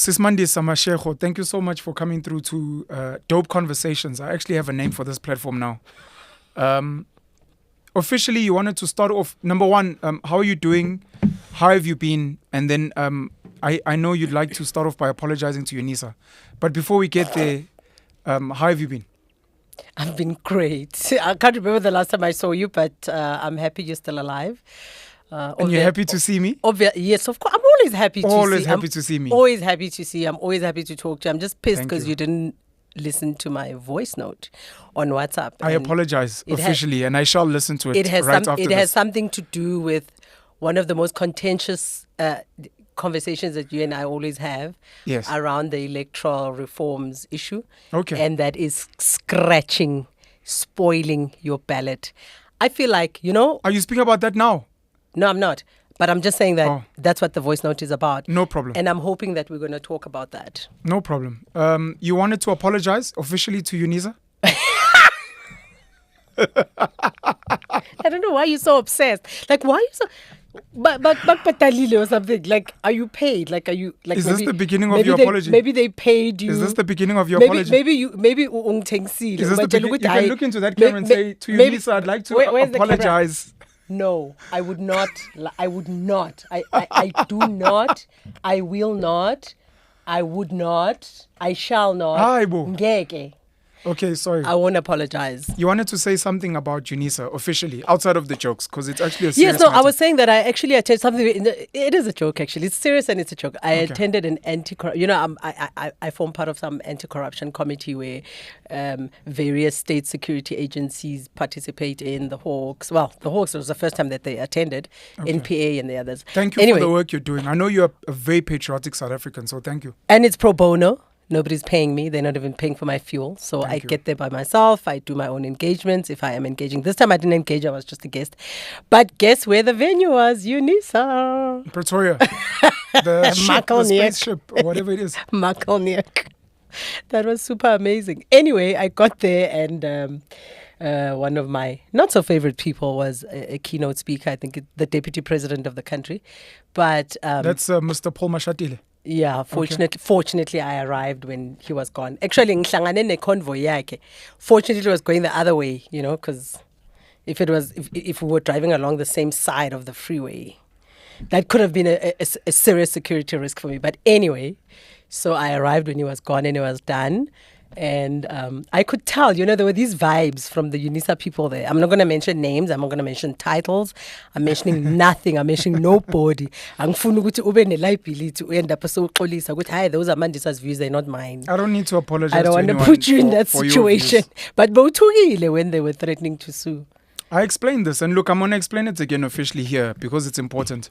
Sis Mandisa Mashego, thank you so much for coming through to Dope Conversations. I actually have a name for this platform now. Officially, you wanted to start off, number one, how are you doing? How have you been? And then I know you'd like to start off by apologizing to Unisa. But before we get there, how have you been? I've been great. I can't remember the last time I saw you, but I'm happy you're still alive. And you're happy to see me? Yes, of course. I'm always happy to see you. Always happy to see me. Always happy to see you. I'm always happy to talk to you. I'm just pissed because you didn't listen to my voice note on WhatsApp. I apologize officially, and I shall listen to it after this. It has something to do with one of the most contentious conversations that you and I always have around the electoral reforms issue. Okay. And that is scratching, spoiling your ballot. I feel like, Are you speaking about that now? No, I'm not. But I'm just saying that that's what the voice note is about. No problem. And I'm hoping that we're going to talk about that. No problem. You wanted to apologize officially to Unisa? I don't know why you're so obsessed. Like, why are you so... But or something. Like, are you paid? Like, are you... Like, is this the beginning of your apology? Maybe they paid you. Is this the beginning of your apology? Maybe you Is this the beginning? You can look into that camera and say, to Unisa, I'd like to apologize. No, I would not. I would not. I do not. I will not. I would not. I shall not. Ngeke. Okay, sorry. I won't apologize. You wanted to say something about Unisa officially, outside of the jokes, because it's actually a serious matter. I was saying that I actually attended something. It is a joke, actually. It's serious and it's a joke. I attended an anti-corruption. I form part of some anti-corruption committee where various state security agencies participate in the Hawks. Well, the Hawks was the first time that they attended, NPA and the others. Thank you for the work you're doing. I know you're a very patriotic South African, so thank you. And it's pro bono. Nobody's paying me. They're not even paying for my fuel. So I get there by myself. I do my own engagements if I am engaging. This time I didn't engage. I was just a guest. But guess where the venue was? Unisa. Pretoria. The spaceship, or whatever it is. Makalniak. That was super amazing. Anyway, I got there and one of my not so favorite people was a keynote speaker. I think the deputy president of the country. But that's Mr. Paul Mashatile. Yeah, fortunately, I arrived when he was gone. Actually, ngihlangane neconvoy yakhe. Fortunately, it was going the other way, because if we were driving along the same side of the freeway, that could have been a serious security risk for me. But anyway, so I arrived when he was gone and it was done. And I could tell, there were these vibes from the Unisa people there. I'm not going to mention names. I'm not going to mention titles. I'm mentioning nothing. I'm mentioning nobody. Angifuna ukuthi ube ne-liability uenda up so xolisa ukuthi hi, those are Mandisa's views, they're not mine. I don't need to apologize. I don't want to put you in that situation. But bowuthukile when they were threatening to sue. I explained this, and look, I'm going to explain it again officially here because it's important.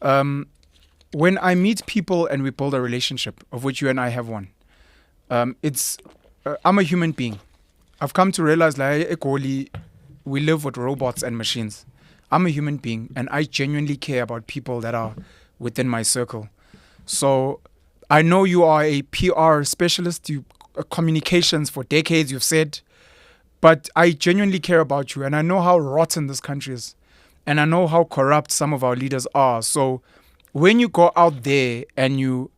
When I meet people and we build a relationship, of which you and I have one, I'm a human being. I've come to realize we live with robots and machines. I'm a human being and I genuinely care about people that are within my circle. So I know you are a PR specialist, you communications for decades, you've said, but I genuinely care about you and I know how rotten this country is and I know how corrupt some of our leaders are. So when you go out there and you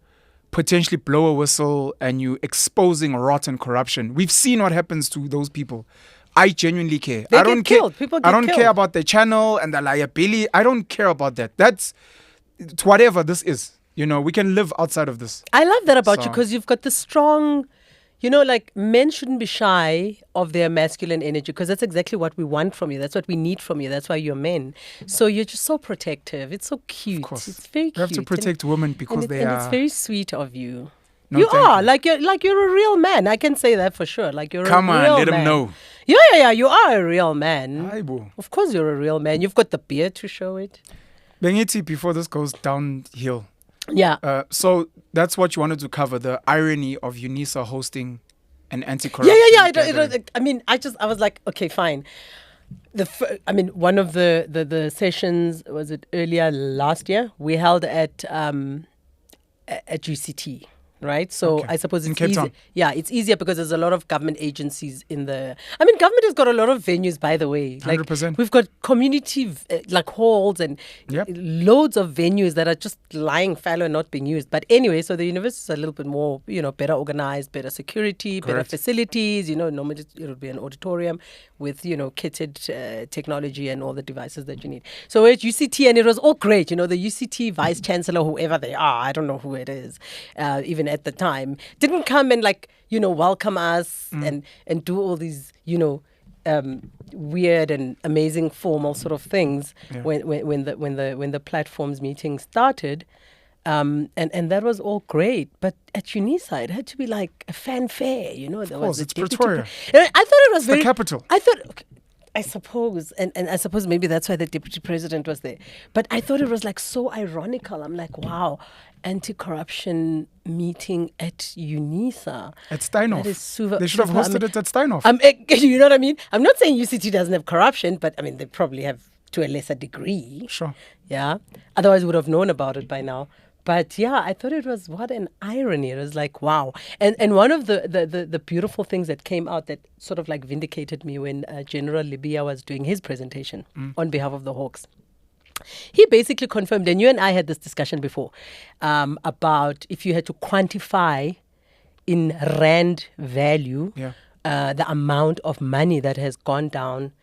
potentially blow a whistle and you exposing rotten corruption. We've seen what happens to those people. I genuinely care. I don't care. People get I don't killed. care about the channel and the liability. I don't care about that. That's whatever this is. We can live outside of this. I love that about you because you've got the strong, like men shouldn't be shy of their masculine energy because that's exactly what we want from you. That's what we need from you. That's why you're men. So you're just so protective. It's so cute. Of course. It's very cute. You have to protect women because they are. It's very sweet of you. No, you are like you're a real man. I can say that for sure. Like you're Come a on, real let man. him know. Yeah. You are a real man. Aibo. Of course, you're a real man. You've got the beard to show it. Bengithi, before this goes downhill. Yeah. So that's what you wanted to cover, the irony of Unisa hosting an anti-corruption. Yeah. I was like, okay, fine. One of the sessions, was it earlier last year? We held at GCT, right? So Okay. I suppose In it's Cape easy. Town. Yeah, it's easier because there's a lot of government agencies in the. I mean, government has got a lot of venues, by the way. Like 100%. we've got community like halls and Yep. loads of venues that are just lying fallow and not being used. But anyway, so the university is a little bit more, better organized, better security, better Correct. facilities. Normally it would be an auditorium with kitted technology and all the devices that you need. So at UCT, and it was all great. The UCT vice chancellor, whoever they are, I don't know who it is, even at the time, didn't come and welcome us and do all these weird and amazing formal sort of things when the platforms meeting started. And that was all great, but at UNISA it had to be like a fanfare, There was it's a deputy Pretoria. I thought it was It's the capital. I thought, okay, I suppose, and I suppose maybe that's why the deputy president was there. But I thought it was like so ironical. I'm like, wow, anti-corruption meeting at UNISA. At Steinhoff. That is super, They should have hosted it at Steinhoff. You know what I mean? I'm not saying UCT doesn't have corruption, but I mean, they probably have to a lesser degree. Sure. Yeah. Otherwise, we would have known about it by now. But yeah, I thought it was, what an irony. It was like, wow. And one of the beautiful things that came out that sort of like vindicated me when General Libya was doing his presentation on behalf of the Hawks. He basically confirmed, and you and I had this discussion before, about if you had to quantify in rand value the amount of money that has gone down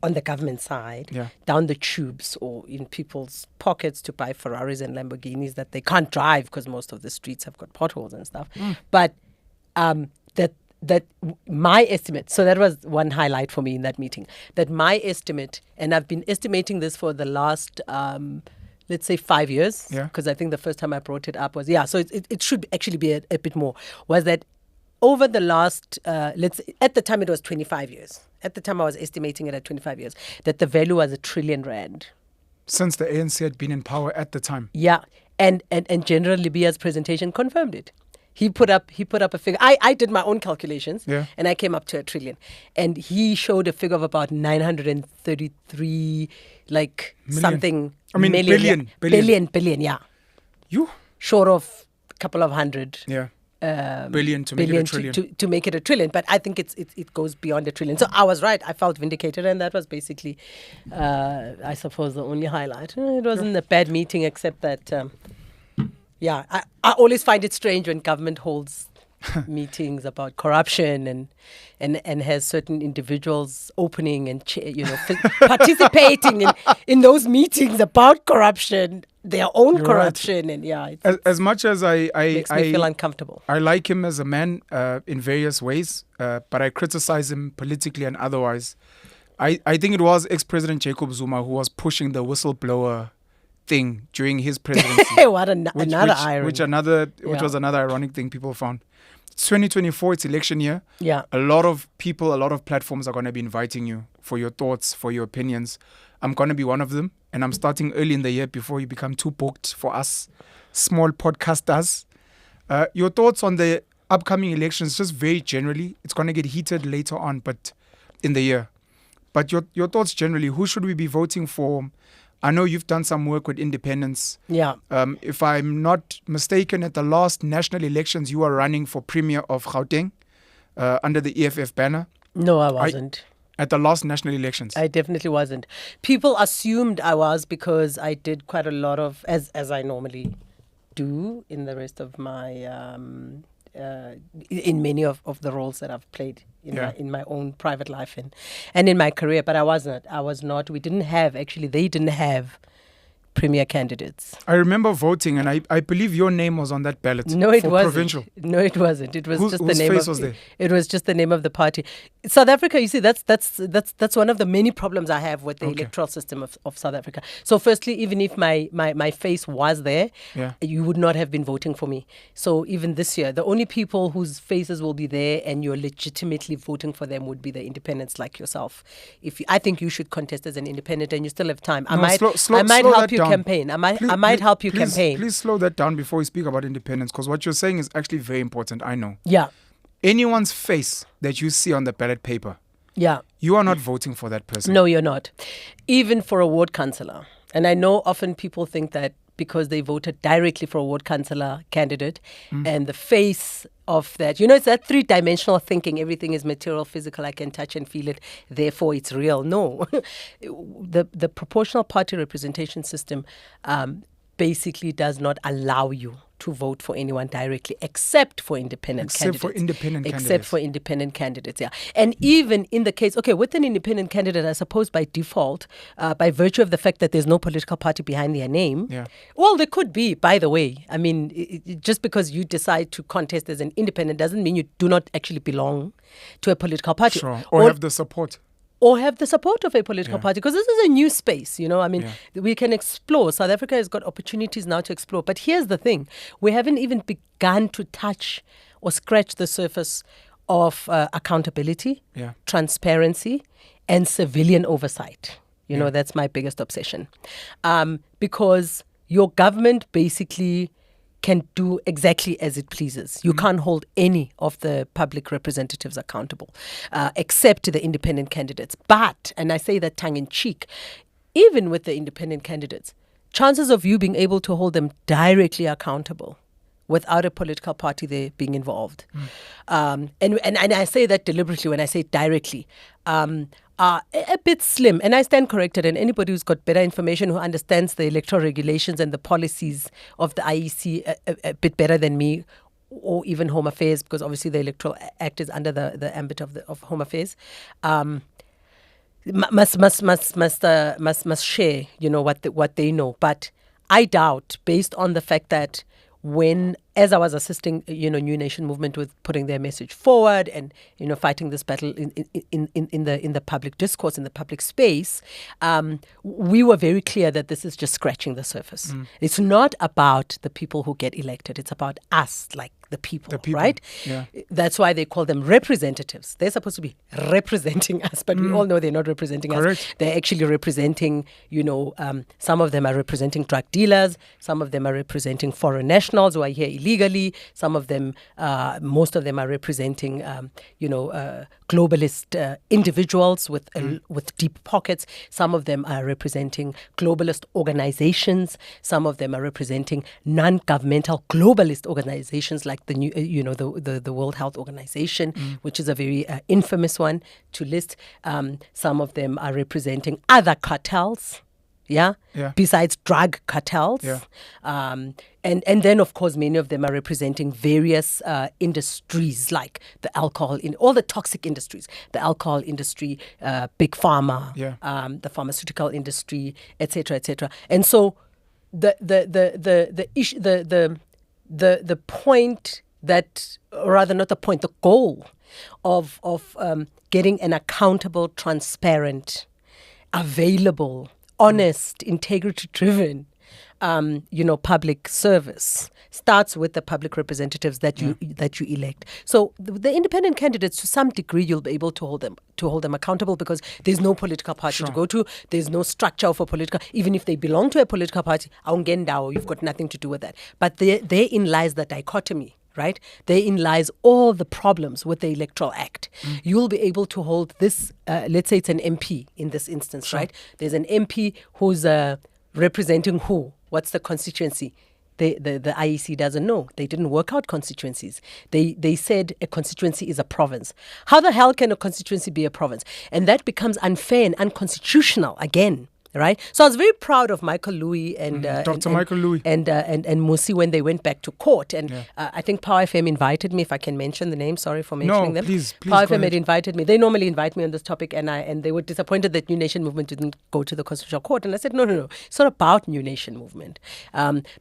on the government side, down the tubes or in people's pockets to buy Ferraris and Lamborghinis that they can't drive because most of the streets have got potholes and stuff. But that my estimate, so that was one highlight for me in that meeting, that my estimate, and I've been estimating this for the last, let's say 5 years, because I think the first time I brought it up was, so it should actually be a bit more, was that over the last, at the time it was 25 years. At the time I was estimating it at 25 years, that the value was R1 trillion. Since the ANC had been in power at the time. Yeah, and General Libya's presentation confirmed it. He put up a figure. I did my own calculations, and I came up to R1 trillion. And he showed a figure of about 933, like million. Something. I mean, million, billion, yeah. You? Short of a couple of hundred. Yeah. Billion to make it a trillion. To make it a trillion, but I think it goes beyond a trillion. So I was right. I felt vindicated, and that was basically, I suppose, the only highlight. It wasn't a bad meeting, except that, I always find it strange when government holds meetings about corruption and has certain individuals opening and participating in those meetings about corruption. Their own corruption, right. And as much as I makes me feel uncomfortable. I like him as a man in various ways, but I criticize him politically and otherwise. I think it was ex-President Jacob Zuma who was pushing the whistleblower thing during his presidency. What another irony. Which was another ironic thing people found. It's 2024, it's election year. Yeah. A lot of people, a lot of platforms are going to be inviting you for your thoughts, for your opinions. I'm going to be one of them. And I'm starting early in the year before you become too booked for us small podcasters. Your thoughts on the upcoming elections, just very generally. It's going to get heated later on, but in the year. But your thoughts generally, who should we be voting for? I know you've done some work with independents. Yeah. If I'm not mistaken, at the last national elections, you were running for Premier of Gauteng under the EFF banner. No, I wasn't. At the last national elections? I definitely wasn't. People assumed I was because I did quite a lot of, as I normally do in the rest of my, in many of the roles that I've played in my own private life and in my career. But I was not. They didn't have premier candidates. I remember voting, and I believe your name was on that ballot. No, it wasn't. Provincial. No, it wasn't. It was just the whose name face was there? It was just the name of the party. South Africa, you see, that's one of the many problems I have with the electoral system of South Africa. So firstly, even if my face was there, you would not have been voting for me. So even this year, the only people whose faces will be there and you're legitimately voting for them would be the independents like yourself. I think you should contest as an independent, and you still have time. I might help you campaign. I might help you campaign. Please slow that down before we speak about independence, because what you're saying is actually very important. I know. Yeah. Anyone's face that you see on the ballot paper, you are not voting for that person. No, you're not. Even for a ward councillor. And I know often people think that because they voted directly for a ward councillor candidate, and the face of that, it's that three-dimensional thinking. Everything is material, physical. I can touch and feel it, therefore it's real. No, the proportional party representation system basically does not allow you to vote for anyone directly, except for independent candidates. Except for independent candidates, yeah. And even in the case, with an independent candidate, I suppose by default, by virtue of the fact that there's no political party behind their name, well, there could be, by the way. I mean, just because you decide to contest as an independent doesn't mean you do not actually belong to a political party. Sure, or have the support. Or have the support of a political party, because this is a new space, we can explore. South Africa has got opportunities now to explore. But here's the thing. We haven't even begun to touch or scratch the surface of accountability, transparency, and civilian oversight. That's my biggest obsession. Because your government basically can do exactly as it pleases. You can't hold any of the public representatives accountable, except the independent candidates. But, and I say that tongue in cheek, even with the independent candidates, chances of you being able to hold them directly accountable without a political party there being involved. And I say that deliberately when I say directly, are a bit slim. And I stand corrected. And anybody who's got better information, who understands the electoral regulations and the policies of the IEC a bit better than me, or even Home Affairs, because obviously the Electoral Act is under the ambit of Home Affairs, must share, what they know. But I doubt, based on the fact that as I was assisting, New Nation Movement with putting their message forward and, fighting this battle in the public discourse, in the public space, we were very clear that this is just scratching the surface. It's not about the people who get elected. It's about us, like the people, right? Yeah. That's why they call them representatives. They're supposed to be representing us, but we all know they're not representing us. They're actually representing, some of them are representing drug dealers, some of them are representing foreign nationals who are here illegally, some of them, most of them are representing, globalist individuals with deep pockets. Some of them are representing globalist organizations. Some of them are representing non-governmental globalist organizations like the new, the World Health Organization, which is a very infamous one to list. Some of them are representing other cartels. Besides drug cartels. And then, of course, many of them are representing various industries like the alcohol, in all the toxic industries, the alcohol industry, big pharma, the pharmaceutical industry, etc., etc. And so the issue, the point that, or rather not the point, the goal of getting an accountable, transparent, available, honest, integrity-driven, public service starts with the public representatives that you elect. So the independent candidates, to some degree, you'll be able to hold them accountable because there's no political party to go to. There's no structure for political. Even if they belong to a political party, you've got nothing to do with that. But therein lies the dichotomy. Right? Therein lies all the problems with the Electoral Act. You'll be able to hold this, let's say it's an MP in this instance, right? There's an MP who's representing who? What's the constituency? The IEC doesn't know. They didn't work out constituencies. They said a constituency is a province. How the hell can a constituency be a province? And that becomes unfair and unconstitutional again. Right, so I was very proud of Michael Louis and Dr. Michael Louis and Musi when they went back to court. And I think Power FM invited me, if I can mention the name. Sorry for mentioning them. Please. Power FM had invited me. They normally invite me on this topic, and they were disappointed that New Nation Movement didn't go to the Constitutional Court. And I said, no, it's not about New Nation Movement.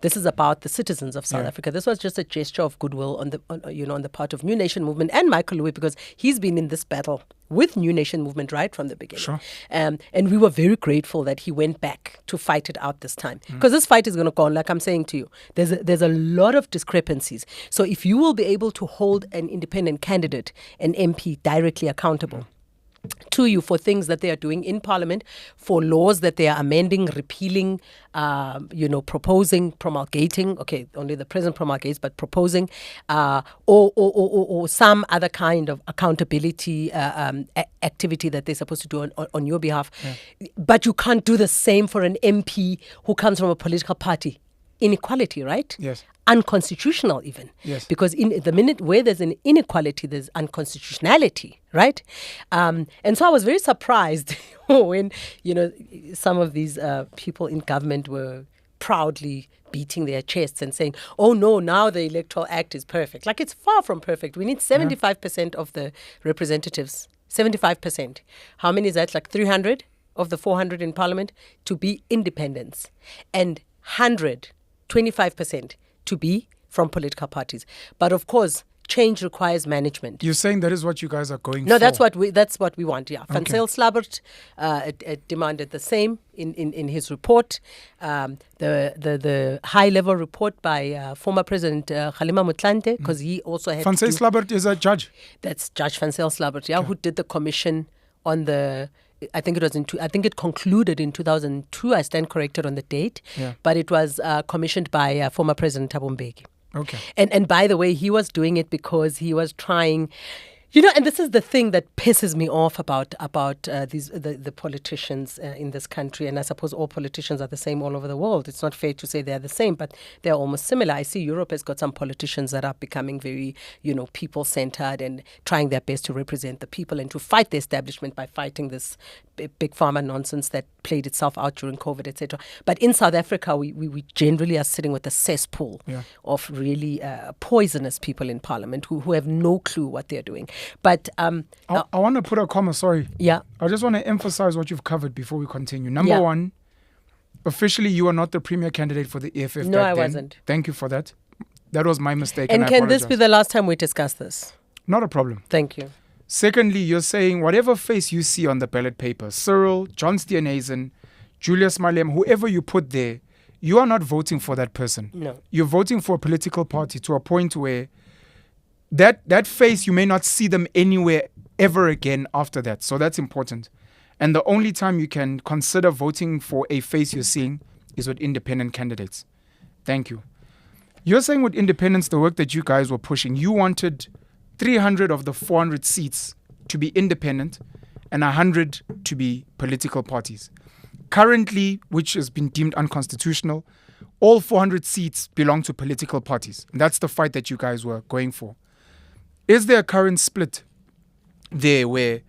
This is about the citizens of South Africa. This was just a gesture of goodwill on the part of New Nation Movement and Michael Louis, because he's been in this battle with New Nation Movement right from the beginning. And we were very grateful that he went back to fight it out this time. Because this fight is going to go on, like I'm saying to you. There's a lot of discrepancies. So if you will be able to hold an independent candidate, an MP, directly accountable to you for things that they are doing in Parliament, for laws that they are amending, repealing, proposing, promulgating. Okay, only the president promulgates, but proposing, or some other kind of accountability activity that they're supposed to do on your behalf. But you can't do the same for an MP who comes from a political party. inequality, right? Yes. Unconstitutional even. Yes. Because in the minute where there's an inequality, there's unconstitutionality, right? And so I was very surprised when, some of these people in government were proudly beating their chests and saying, oh no, now the Electoral Act is perfect. Like, it's far from perfect. We need 75% of the representatives, 75%. How many is that? Like 300 of the 400 in Parliament to be independents, and 25% to be from political parties. But of course, change requires management. You're saying that is what you guys are going for? No, that's what we want. Yeah, Van Okay. Zyl Slabbert demanded the same in his report. The high level report by former President Kgalema Motlanthe, because he also had. Van Zyl Slabbert is a judge. That's Judge Van Zyl Slabbert, who did the commission on the. I think it concluded in 2002. I stand corrected on the date, but it was commissioned by former President Thabo Mbeki. Okay. And by the way, he was doing it because he was trying, and this is the thing that pisses me off about the politicians in this country. And I suppose all politicians are the same all over the world. It's not fair to say they're the same, but they're almost similar. I see Europe has got some politicians that are becoming very, people-centered and trying their best to represent the people and to fight the establishment by fighting this big pharma nonsense that played itself out during COVID, etc. But in South Africa, we generally are sitting with a cesspool of really poisonous people in Parliament who have no clue what they're doing. But I want to put a comma, sorry. Yeah. I just want to emphasize what you've covered before we continue. Number one, officially you are not the premier candidate for the EFF. No, I wasn't. Thank you for that. That was my mistake. And I can this apologize. be the last time we discuss this? Not a problem. Thank you. Secondly, you're saying whatever face you see on the ballot paper, Cyril, John Steenhuisen, Julius Malema, whoever you put there, you are not voting for that person. No. You're voting for a political party to a point where that face, you may not see them anywhere ever again after that. So that's important. And the only time you can consider voting for a face you're seeing is with independent candidates. Thank you. You're saying with independence, the work that you guys were pushing, you wanted 300 of the 400 seats to be independent and 100 to be political parties. Currently, which has been deemed unconstitutional, all 400 seats belong to political parties. And that's the fight that you guys were going for. Is there a current split there where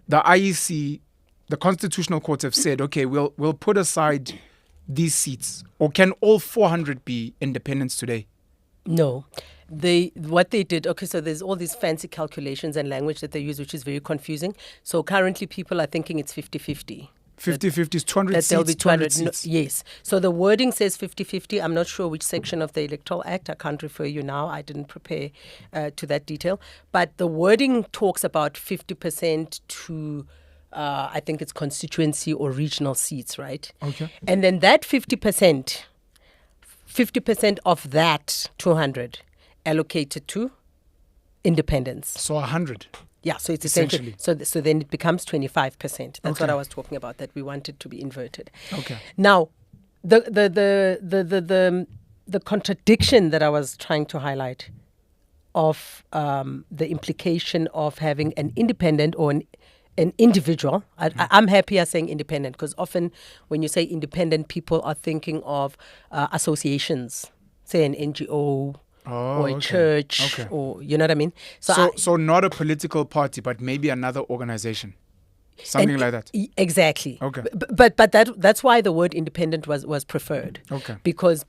the IEC, the Constitutional Court have said, okay, we'll put aside these seats, or can all 400 be independents today? No. What they did, okay, so there's all these fancy calculations and language that they use, which is very confusing. So currently people are thinking it's 50-50. 50-50 is 200 that seats, there'll be 200 seats. Yes. So the wording says 50-50. I'm not sure which section of the Electoral Act. I can't refer you now. I didn't prepare to that detail. But the wording talks about 50% to, I think it's constituency or regional seats, right? Okay. And then that 50% of that 200 allocated to independents. So 100. Yeah, so it's essentially. So then it becomes 25%. That's what Okay. I was talking about, that we wanted to be inverted. Okay. Now, the contradiction that I was trying to highlight of the implication of having an independent or an individual. I'm happier saying independent, because often when you say independent, people are thinking of associations, say an NGO. Or a church, or you know what I mean. So not a political party, but maybe another organization, something like that. Exactly. Okay. But that's why the word independent was preferred. Okay. Because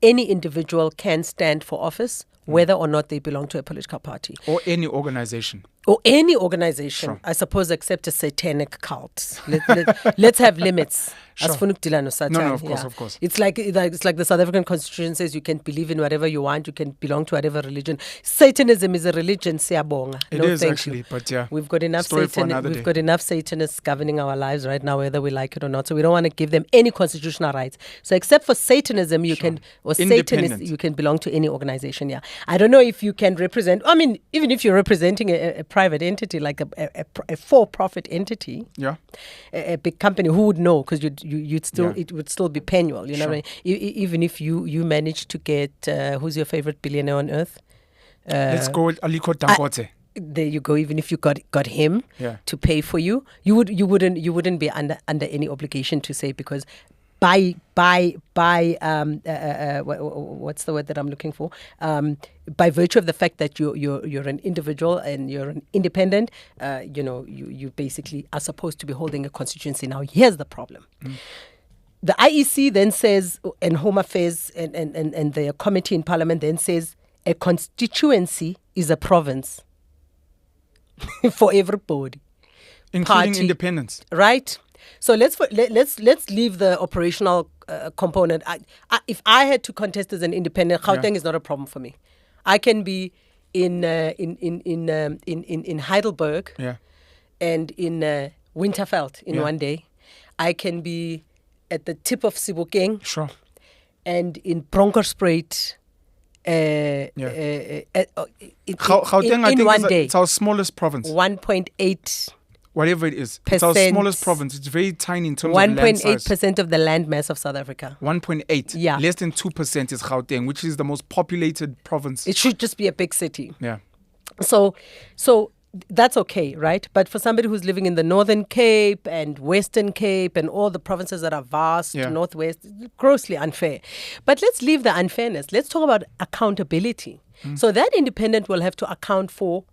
any individual can stand for office, whether or not they belong to a political party. Or any organization. Or any organization, Sure. I suppose, except a satanic cult. Let's have limits. Sure. No, of course. It's like the South African Constitution says you can believe in whatever you want, you can belong to whatever religion. Satanism is a religion, siyabonga. It No, is thank actually, you. but yeah. We've got enough Story for another day. Satanists governing our lives right now, whether we like it or not. So we don't want to give them any constitutional rights. So except for Satanism, you can, or Satanist, Independent. you can belong to any organization. Yeah, I don't know if you can represent. I mean, even if you're representing a private entity, like a for-profit entity, Yeah. a big company, who would know? Because you'd still Yeah. it would still be penal. You know Sure. what I mean? Even if you manage to get who's your favorite billionaire on earth? Let's go with Aliko Dangote. There you go. Even if you got him Yeah. to pay for you, you wouldn't be under any obligation to say, because by what's the word that I'm looking for? By virtue of the fact that you're an individual and you're an independent, you basically are supposed to be holding a constituency. Now, here's the problem. The IEC then says, and Home Affairs and the committee in Parliament then says, a constituency is a province for everybody, including independents, right? So let's leave the operational component. If I had to contest as an independent, Gauteng is not a problem for me. I can be in Heidelberg and in Winterfeld in one day. I can be at the tip of Sebokeng, and in Bronkhorstspruit Gauteng, I think, one day. It's our smallest province. 1.8. Whatever it is. It's our smallest province. It's very tiny in terms of land size. 1.8% of the land mass of South Africa. 1.8. Yeah. Less than 2% is Gauteng, which is the most populated province. It should just be a big city. Yeah. So that's okay, right? But for somebody who's living in the Northern Cape and Western Cape and all the provinces that are vast, Northwest, grossly unfair. But let's leave the unfairness. Let's talk about accountability. So that independent will have to account for,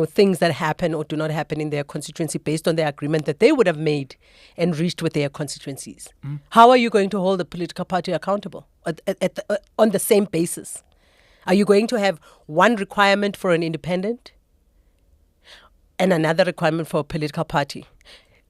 things that happen or do not happen in their constituency based on the agreement that they would have made and reached with their constituencies. How are you going to hold a political party accountable on the same basis? Are you going to have one requirement for an independent and another requirement for a political party?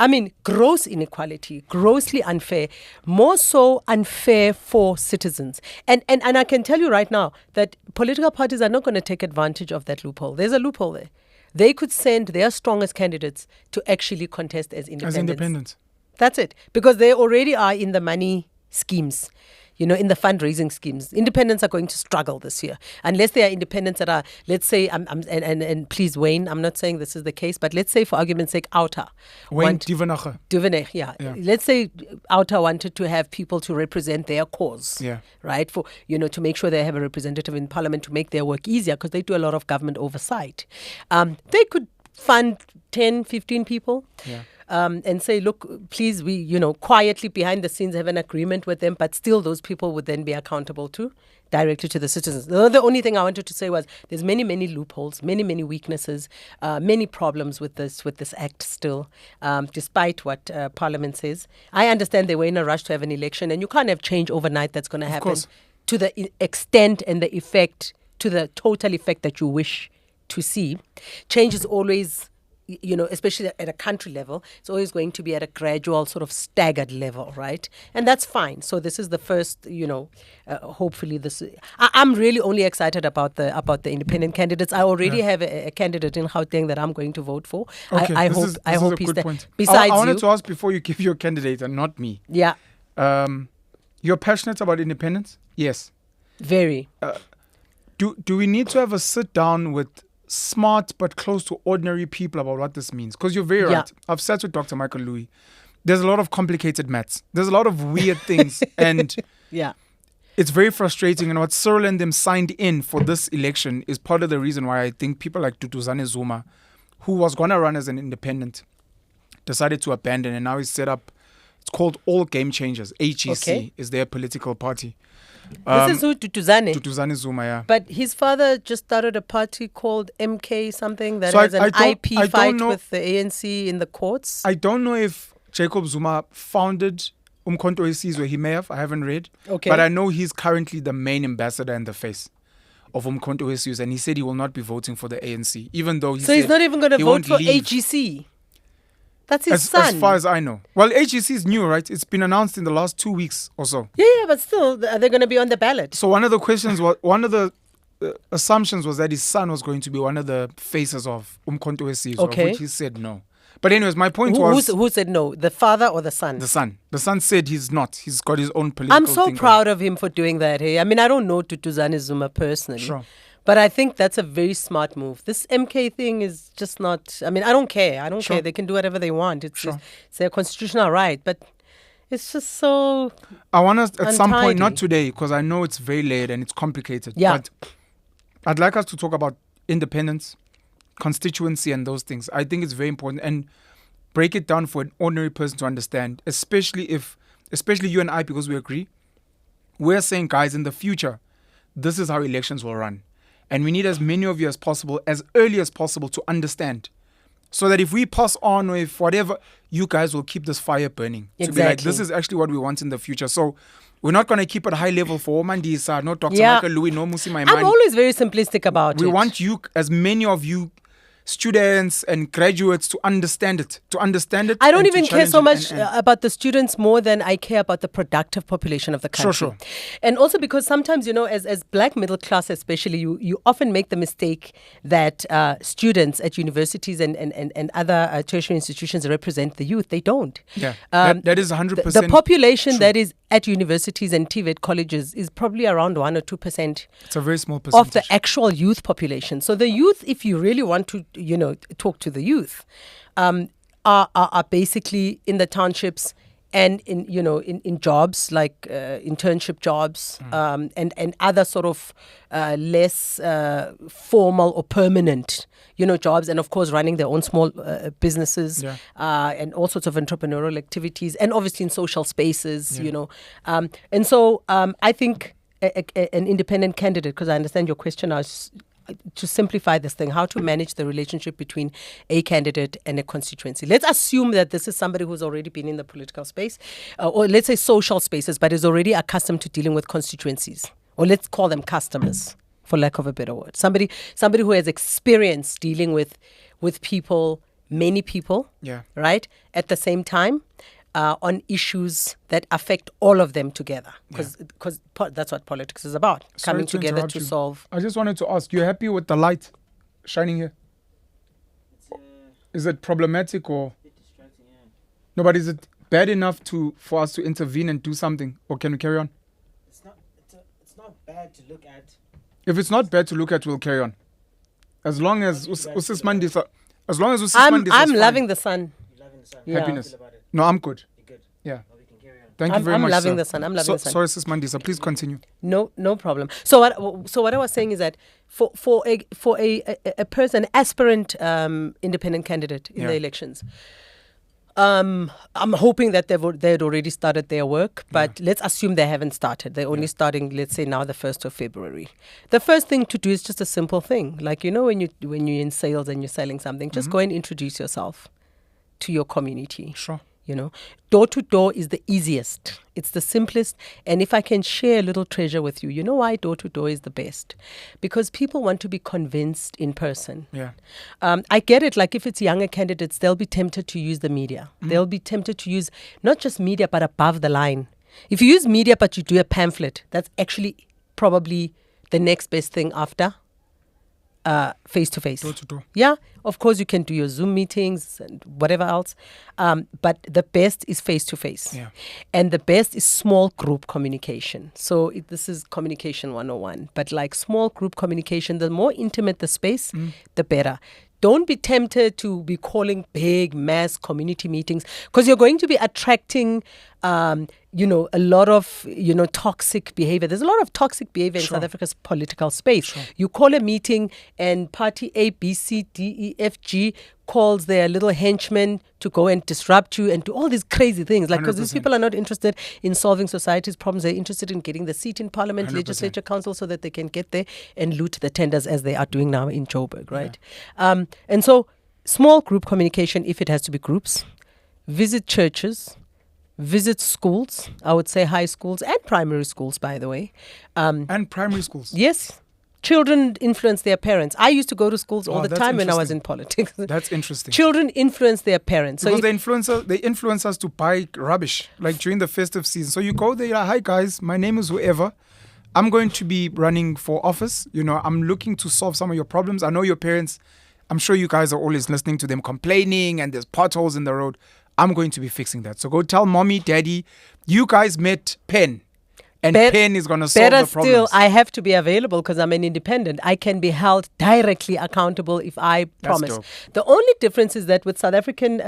I mean, gross inequality, grossly unfair, more so unfair for citizens. And I can tell you right now that political parties are not going to take advantage of that loophole. There's a loophole there. They could send their strongest candidates to actually contest as independents. As independents. That's it. Because they already are in the money schemes. In the fundraising schemes. Independents are going to struggle this year. Unless they are independents that are, let's say, and please, Wayne, I'm not saying this is the case, but let's say, for argument's sake, Outer. Wayne Duvenage. Yeah. Let's say Outer wanted to have people to represent their cause. Right? For, to make sure they have a representative in Parliament to make their work easier, because they do a lot of government oversight. They could fund 10, 15 people. And say, look, please, we, quietly behind the scenes have an agreement with them, but still those people would then be accountable directly to the citizens. The only thing I wanted to say was there's many, many loopholes, many, many weaknesses, many problems with this act still, despite what Parliament says. I understand they were in a rush to have an election, and you can't have change overnight that's going to happen to the extent and the effect, to the total effect that you wish to see. Change is always, especially at a country level, it's always going to be at a gradual, sort of staggered level, right? And that's fine. So this is the first, hopefully this. I'm really only excited about the independent candidates. I already have a candidate in Gauteng that I'm going to vote for. Okay, I hope he's there. Besides, I wanted to ask before you give your candidate and not me. Yeah. You're passionate about independence? Yes. Very. Do we need to have a sit down with smart but close to ordinary people about what this means? Because you're very right. I've sat with Dr. Michael Louis. There's a lot of complicated maths. There's a lot of weird things. And it's very frustrating. And what Cyril and them signed in for this election is part of the reason why I think people like Duduzane Zuma, who was going to run as an independent, decided to abandon. And now he's set up, it's called All Game Changers. HEC is their political party. This is who, Duduzane? Duduzane Zuma, yeah. But his father just started a party called MK something that has an IP fight with the ANC in the courts. I don't know if Jacob Zuma founded Umkhonto weSizwe. He may have. I haven't read. Okay. But I know he's currently the main ambassador and the face of Umkhonto weSizwe. And he said he will not be voting for the ANC, even though he said he's not even going to vote for leave. AGC. That's his son. As far as I know. Well, AGC is new, right? It's been announced in the last 2 weeks or so. Yeah, but still, are they going to be on the ballot? So one of the assumptions was that his son was going to be one of the faces of Umkhonto weSizwe, of which he said no. But anyways, my point was... Who said no? The father or the son? The son. The son said he's not. He's got his own political I'm so proud of him for doing that. Hey? I mean, I don't know Duduzane Zuma personally. Sure. But I think that's a very smart move. This MK thing is just not... I mean, I don't care. I don't care. They can do whatever they want. It's their constitutional right. But it's just so I want us at some point, not today, because I know it's very late and it's complicated. Yeah. But I'd like us to talk about independence, constituency and those things. I think it's very important. And break it down for an ordinary person to understand, especially if especially you and I, because we agree, we're saying, guys, in the future, this is how elections will run. And we need as many of you as possible, as early as possible, to understand. So that if we pass on or if whatever, you guys will keep this fire burning. Exactly. To be like, this is actually what we want in the future. So we're not going to keep it high level for Mandisa, no Dr. Yeah. Michael Louis, no Musi Maimane. I'm always very simplistic about it. We want you, as many of you students and graduates, to understand it. I don't even care so challenge much about the students more than I care about the productive population of the country. Sure. And also because sometimes, as black middle class especially, you often make the mistake that students at universities and other tertiary institutions represent the youth. They don't. Yeah, that is 100%. The population true. that is at universities and TVET colleges is probably around 1 or 2%. It's a very small percentage of the actual youth population. So the youth, if you really want to, talk to the youth, are basically in the townships and in jobs like internship jobs and other sort of less formal or permanent jobs, and of course running their own small businesses and all sorts of entrepreneurial activities, and obviously in social spaces, and so I think an independent candidate, because I understand your question now, to simplify this thing, how to manage the relationship between a candidate and a constituency. Let's assume that this is somebody who's already been in the political space, or let's say social spaces, but is already accustomed to dealing with constituencies, or let's call them customers, for lack of a better word. Somebody who has experience dealing with people, many people, right, at the same time, on issues that affect all of them together, because that's what politics is about, coming together to solve. I just wanted to ask, you're happy with the light shining here? Is it problematic or? Bit distracting, yeah. No, but is it bad enough for us to intervene and do something, or can we carry on? It's not bad to look at. If it's not bad to look at, we'll carry on. As long as Usis Mandisa, I'm loving the sun. You're loving the sun. Yeah. Happiness. How do you feel about it? No, I'm good. You're good. Yeah. Oh, we can carry on. Thank you very much. I'm loving sir. the sun. I'm loving the sun. Sorry, Sis Mandisa, please continue. No problem. So what I was saying is that for a person, aspirant independent candidate in the elections, I'm hoping that they had already started their work, but let's assume they haven't started. They're only starting, let's say now, the 1st of February. The first thing to do is just a simple thing, like when you're in sales and you're selling something, just go and introduce yourself to your community. Sure. Door to door is the easiest. It's the simplest. And if I can share a little treasure with you, you know why door to door is the best? Because people want to be convinced in person. Yeah. I get it. Like if it's younger candidates, they'll be tempted to use the media. They'll be tempted to use not just media, but above the line. If you use media, but you do a pamphlet, that's actually probably the next best thing after face-to-face. Door to door. Yeah, of course you can do your Zoom meetings and whatever else, but the best is face-to-face. Yeah. And the best is small group communication. So this is communication 101, but like small group communication, the more intimate the space, the better. Don't be tempted to be calling big mass community meetings, because you're going to be attracting a lot of, toxic behavior. There's a lot of toxic behavior in South Africa's political space. Sure. You call a meeting and party A, B, C, D, E, F, G calls their little henchmen to go and disrupt you and do all these crazy things. Like, because these 100%. people are not interested in solving society's problems. They're interested in getting the seat in parliament, 100%. legislature, council, so that they can get there and loot the tenders as they are doing now in Joburg, right? And so small group communication, if it has to be groups, visit churches, visit schools, I would say high schools and primary schools, by the way. And primary schools. Yes. Children influence their parents. I used to go to schools all the that's time when I was interesting. in politics. That's interesting. Children influence their parents. Because So they influence us to buy rubbish, like during the festive season. So you go there, you're like, hi guys, my name is whoever. I'm going to be running for office. I'm looking to solve some of your problems. I know your parents, I'm sure you guys are always listening to them complaining and there's potholes in the road. I'm going to be fixing that. So go tell mommy, daddy, you guys met Pen. And Pen is going to solve the problems. Better still, I have to be available because I'm an independent. I can be held directly accountable if I promise. dope. The only difference is that with South African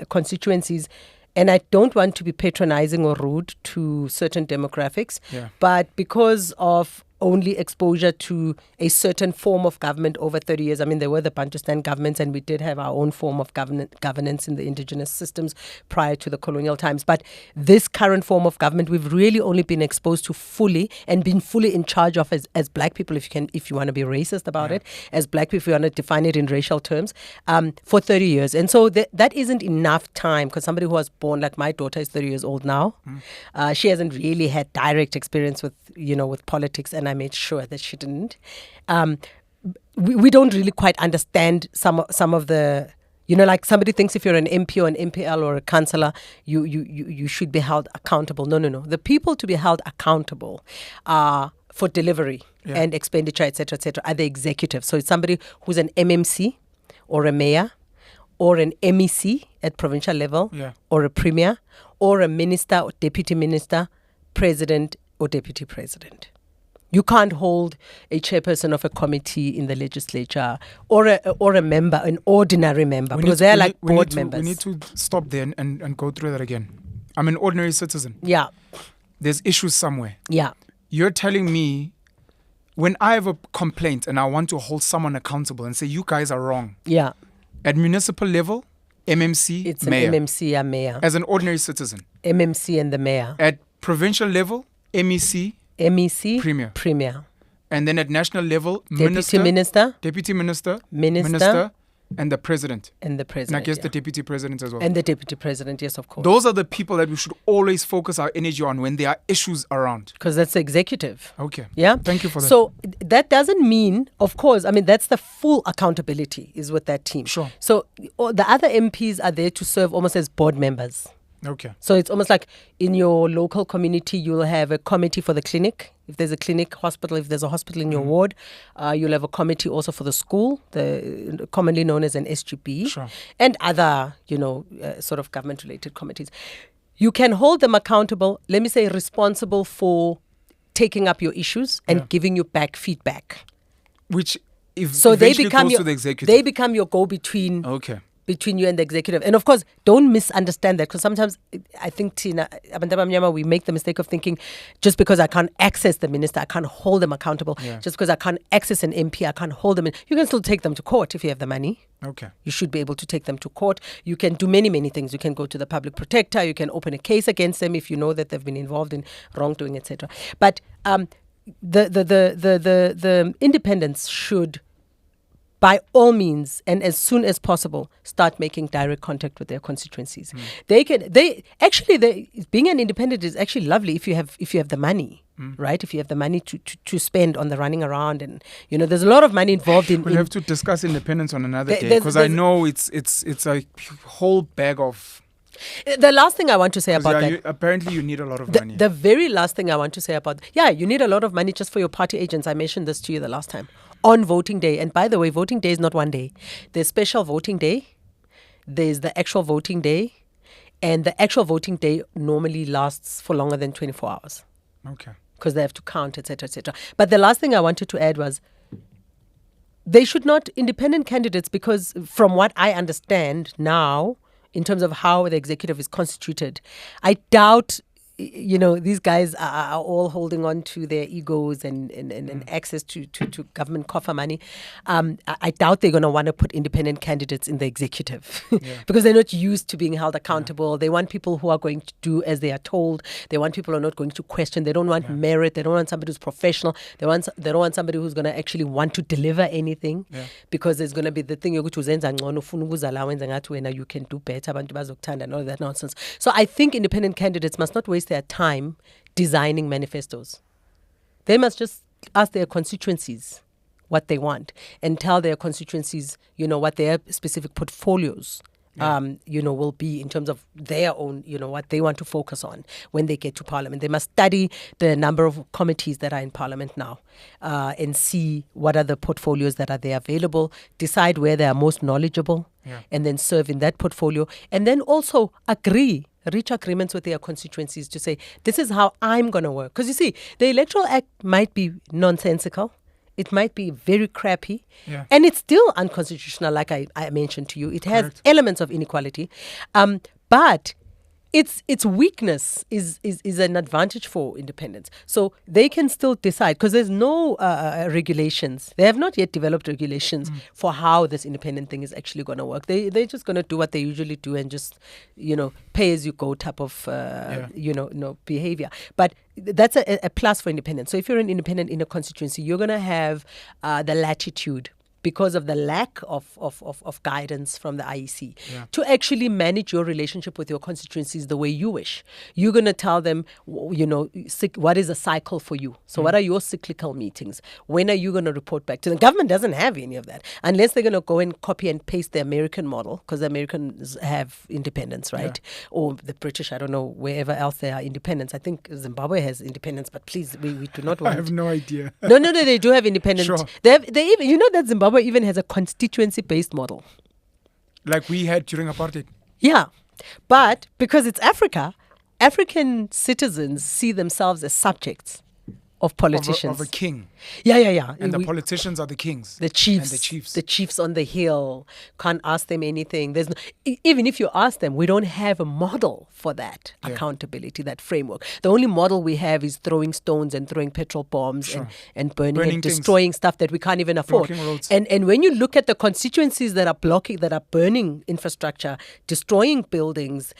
constituencies, and I don't want to be patronizing or rude to certain demographics, but because of only exposure to a certain form of government over 30 years. I mean, there were the Bantustan governments, and we did have our own form of governance in the indigenous systems prior to the colonial times. But this current form of government, we've really only been exposed to fully and been fully in charge of as black people, if you want to be racist about it, as black people, if you want to define it in racial terms, for 30 years. And so that isn't enough time, because somebody who was born, like my daughter is 30 years old now, she hasn't really had direct experience with politics, and I made sure that she didn't. We don't really quite understand some of the, like somebody thinks if you're an MP or an MPL or a councillor, you should be held accountable. No. The people to be held accountable for delivery and expenditure, etc., are the executive. So it's somebody who's an MMC or a mayor or an MEC at provincial level or a premier or a minister or deputy minister, president or deputy president. You can't hold a chairperson of a committee in the legislature or a member, an ordinary member, because they're like board members. We need to stop there and go through that again. I'm an ordinary citizen. Yeah. There's issues somewhere. Yeah. You're telling me when I have a complaint and I want to hold someone accountable and say, you guys are wrong. Yeah. At municipal level, MMC, it's mayor. an MMC, a mayor. As an ordinary citizen. MMC and the mayor. At provincial level, MEC, Premier. And then at national level, Deputy Minister, and the President. And I guess the Deputy President as well. And the Deputy President, yes, of course. Those are the people that we should always focus our energy on when there are issues around. Because that's the executive. Okay. Yeah? Thank you for that. So that doesn't mean, of course, I mean, that's the full accountability is with that team. Sure. So the other MPs are there to serve almost as board members. Okay. So it's almost like in your local community, you'll have a committee for the clinic. If there's a clinic, hospital, if there's a hospital in your ward, you'll have a committee also for the school, commonly known as an SGB, sure, and other, sort of government-related committees. You can hold them accountable, let me say responsible for taking up your issues and giving you back feedback. Which they become to the executive. They become your go-between. Okay. Between you and the executive. And of course, don't misunderstand that, because sometimes I think, Tina, we make the mistake of thinking just because I can't access the minister, I can't hold them accountable. Yeah. Just because I can't access an MP, I can't hold them in. You can still take them to court if you have the money. Okay. You should be able to take them to court. You can do many, many things. You can go to the public protector. You can open a case against them if you know that they've been involved in wrongdoing, etc. But the independents should, by all means, and as soon as possible, start making direct contact with their constituencies. Being an independent is actually lovely if you have the money, right? If you have the money to spend on the running around, and there's a lot of money involved in. We'll have to discuss independence on another day, because I know it's a whole bag of. The last thing I want to say about that. Apparently, you need a lot of money. The very last thing I want to say about you need a lot of money just for your party agents. I mentioned this to you the last time. On voting day. And by the way, voting day is not one day. There's special voting day. There's the actual voting day. And the actual voting day normally lasts for longer than 24 hours. Okay. Because they have to count, etc., etc. But the last thing I wanted to add was they should not, independent candidates, because from what I understand now, in terms of how the executive is constituted, I doubt these guys are all holding on to their egos and access to government coffer money. I doubt they're going to want to put independent candidates in the executive because they're not used to being held accountable. They want people who are going to do as they are told. They want people who are not going to question. They don't want merit. They don't want somebody who's professional. They don't want somebody who's going to actually want to deliver anything, because there's going to be the thing you can do better and all that nonsense. So I think independent candidates must not waste their time designing manifestos. They must just ask their constituencies what they want and tell their constituencies, what their specific portfolios will be in terms of their own, what they want to focus on when they get to Parliament. They must study the number of committees that are in Parliament now and see what are the portfolios that are there available, decide where they are most knowledgeable, and then serve in that portfolio. And then also reach agreements with their constituencies to say, this is how I'm going to work. Because you see, the Electoral Act might be nonsensical. It might be very crappy. Yeah. And it's still unconstitutional, like I mentioned to you. It has elements of inequality. But its weakness is an advantage for independents. So they can still decide because there's no regulations. They have not yet developed regulations for how this independent thing is actually going to work. They're just going to do what they usually do and just, pay as you go type of, behavior. But that's a plus for independence. So if you're an independent in a constituency, you're going to have the latitude because of the lack of guidance from the IEC to actually manage your relationship with your constituencies the way you wish. You're going to tell them, what is a cycle for you? So what are your cyclical meetings? When are you going to report back to the government? Doesn't have any of that unless they're going to go and copy and paste the American model, because the Americans have independence, right? Or the British, I don't know, wherever else there are independence. I think Zimbabwe has independence, but please, we do not want. I have no idea. No, they do have independence. Sure. They even, that Zimbabwe even has a constituency-based model. Like we had during apartheid. Yeah. But because it's Africa, African citizens see themselves as subjects of politicians. Of a king. Yeah. And the politicians are the kings. The chiefs. And the chiefs. The chiefs on the hill. Can't ask them anything. There's even if you ask them, we don't have a model for that accountability, that framework. The only model we have is throwing stones and throwing petrol bombs and burning and destroying stuff that we can't even afford. Blocking roads. And when you look at the constituencies that are burning infrastructure, destroying buildings,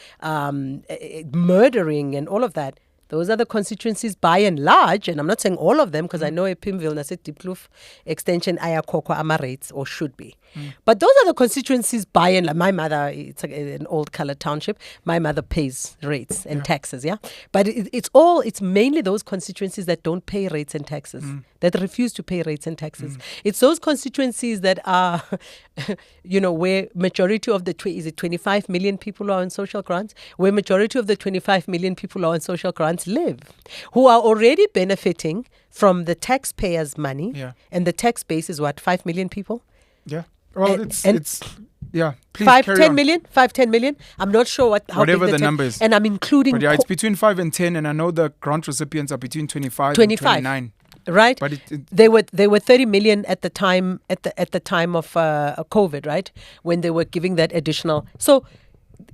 murdering and all of that, those are the constituencies by and large, and I'm not saying all of them because I know a Pimville, Naset Diploof extension, Ayakoko Amarates, or should be. But those are the constituencies by and large. My mother, it's an old colored township. My mother pays rates and taxes, But it's mainly those constituencies that don't pay rates and taxes, that refuse to pay rates and taxes. It's those constituencies that are, where majority of the, is it 25 million people are on social grants? Where majority of the 25 million people are on social grants live, who are already benefiting from the taxpayers' money. And the tax base is what, 5 million people? Yeah. Well, it's please 10 million. I'm not sure how whatever big the number is. And I'm including. But it's between 5 and 10, and I know the grant recipients are between 25 and 29. Right. But they were 30 million at the time of COVID, right? When they were giving that additional. So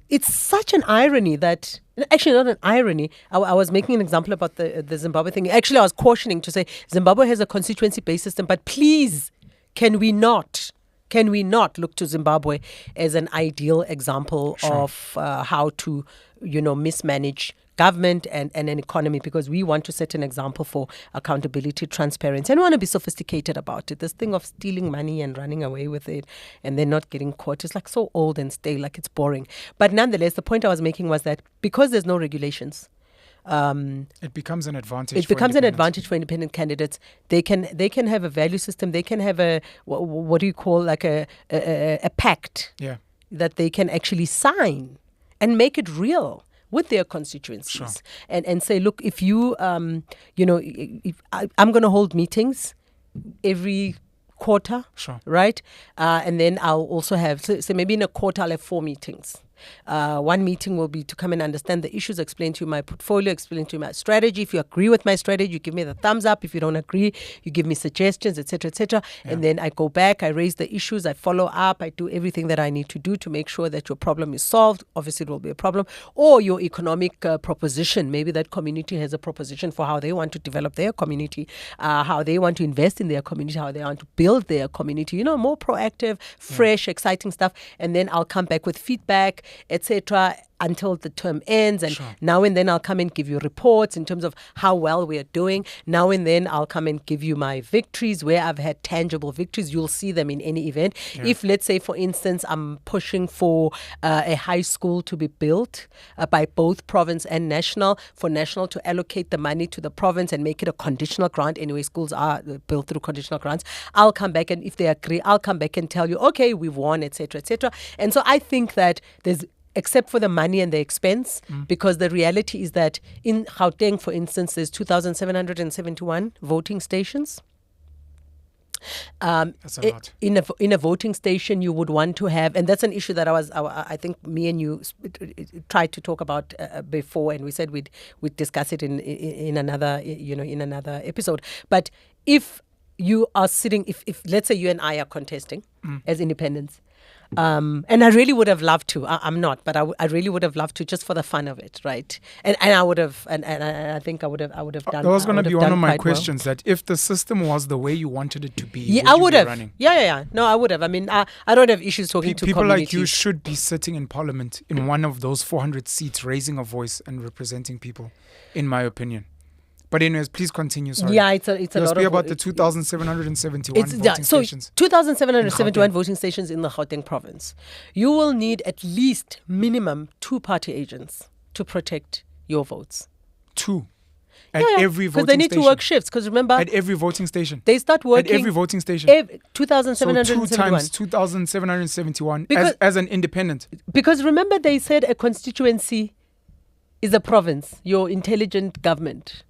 it's such an irony that, actually not an irony, I was making an example about the Zimbabwe thing. Actually, I was cautioning to say Zimbabwe has a constituency-based system, but please, can we not look to Zimbabwe as an ideal example of how to, mismanage government and an economy, because we want to set an example for accountability, transparency, and we want to be sophisticated about it. This thing of stealing money and running away with it and then not getting caught is like so old and stale, like it's boring. But nonetheless, the point I was making was that because there's no regulations, it becomes an advantage. It becomes an advantage for independent candidates. They can have a value system. They can have a what do you call, like a pact that they can actually sign and make it real with their constituencies, and say, look, if you if I'm going to hold meetings every quarter, right, and then I'll also have so maybe in a quarter I'll have 4 meetings. One meeting will be to come and understand the issues, explain to you my portfolio, explain to you my strategy. If you agree with my strategy, you give me the thumbs up. If you don't agree, you give me suggestions, etc., etc. And then I go back, I raise the issues, I follow up, I do everything that I need to do to make sure that your problem is solved. Obviously, it will be a problem. Or your economic proposition. Maybe that community has a proposition for how they want to develop their community, how they want to invest in their community, how they want to build their community. More proactive, fresh, exciting stuff. And then I'll come back with feedback, etc., until the term ends. And now and then I'll come and give you reports in terms of how well we are doing. Now and then I'll come and give you my victories, where I've had tangible victories. You'll see them in any event. If, let's say, for instance, I'm pushing for a high school to be built by both province and national, for national to allocate the money to the province and make it a conditional grant. Anyway, schools are built through conditional grants. I'll come back, and if they agree, I'll come back and tell you, okay, we've won, etc., etc. And so I think that there's, except for the money and the expense, because the reality is that in Gauteng, for instance, there's 2,771 voting stations. That's a lot. In a voting station, you would want to have, and that's an issue that I think me and you tried to talk about before, and we said we'd discuss it in another episode. But if you are sitting, if let's say you and I are contesting as independents, And I really would have loved to. I'm not, but I really would have loved to, just for the fun of it, right? And I would have, and I think I would have done. That was going to be one of my quite well. questions. That if the system was the way you wanted it to be, Yeah, I would would you be have. running? Yeah. No, I would have. I mean, I don't have issues talking to People communities. like you should be sitting in parliament in one of those 400 seats, raising a voice and representing people, in my opinion. But anyways, please continue. Sorry. Yeah, it's a You'll lot speak of about the 2,771 It's voting so stations. 2,771 In Gauteng. voting stations in the Gauteng province. You will need at least minimum 2 party agents to protect your votes. 2 at every voting because they need station. to work shifts. Because remember, At every voting station. they start working At every voting station. 2,771. So 2 times 2,771 Because- as an independent. Because remember, they said a constituency is a province, your intelligent government,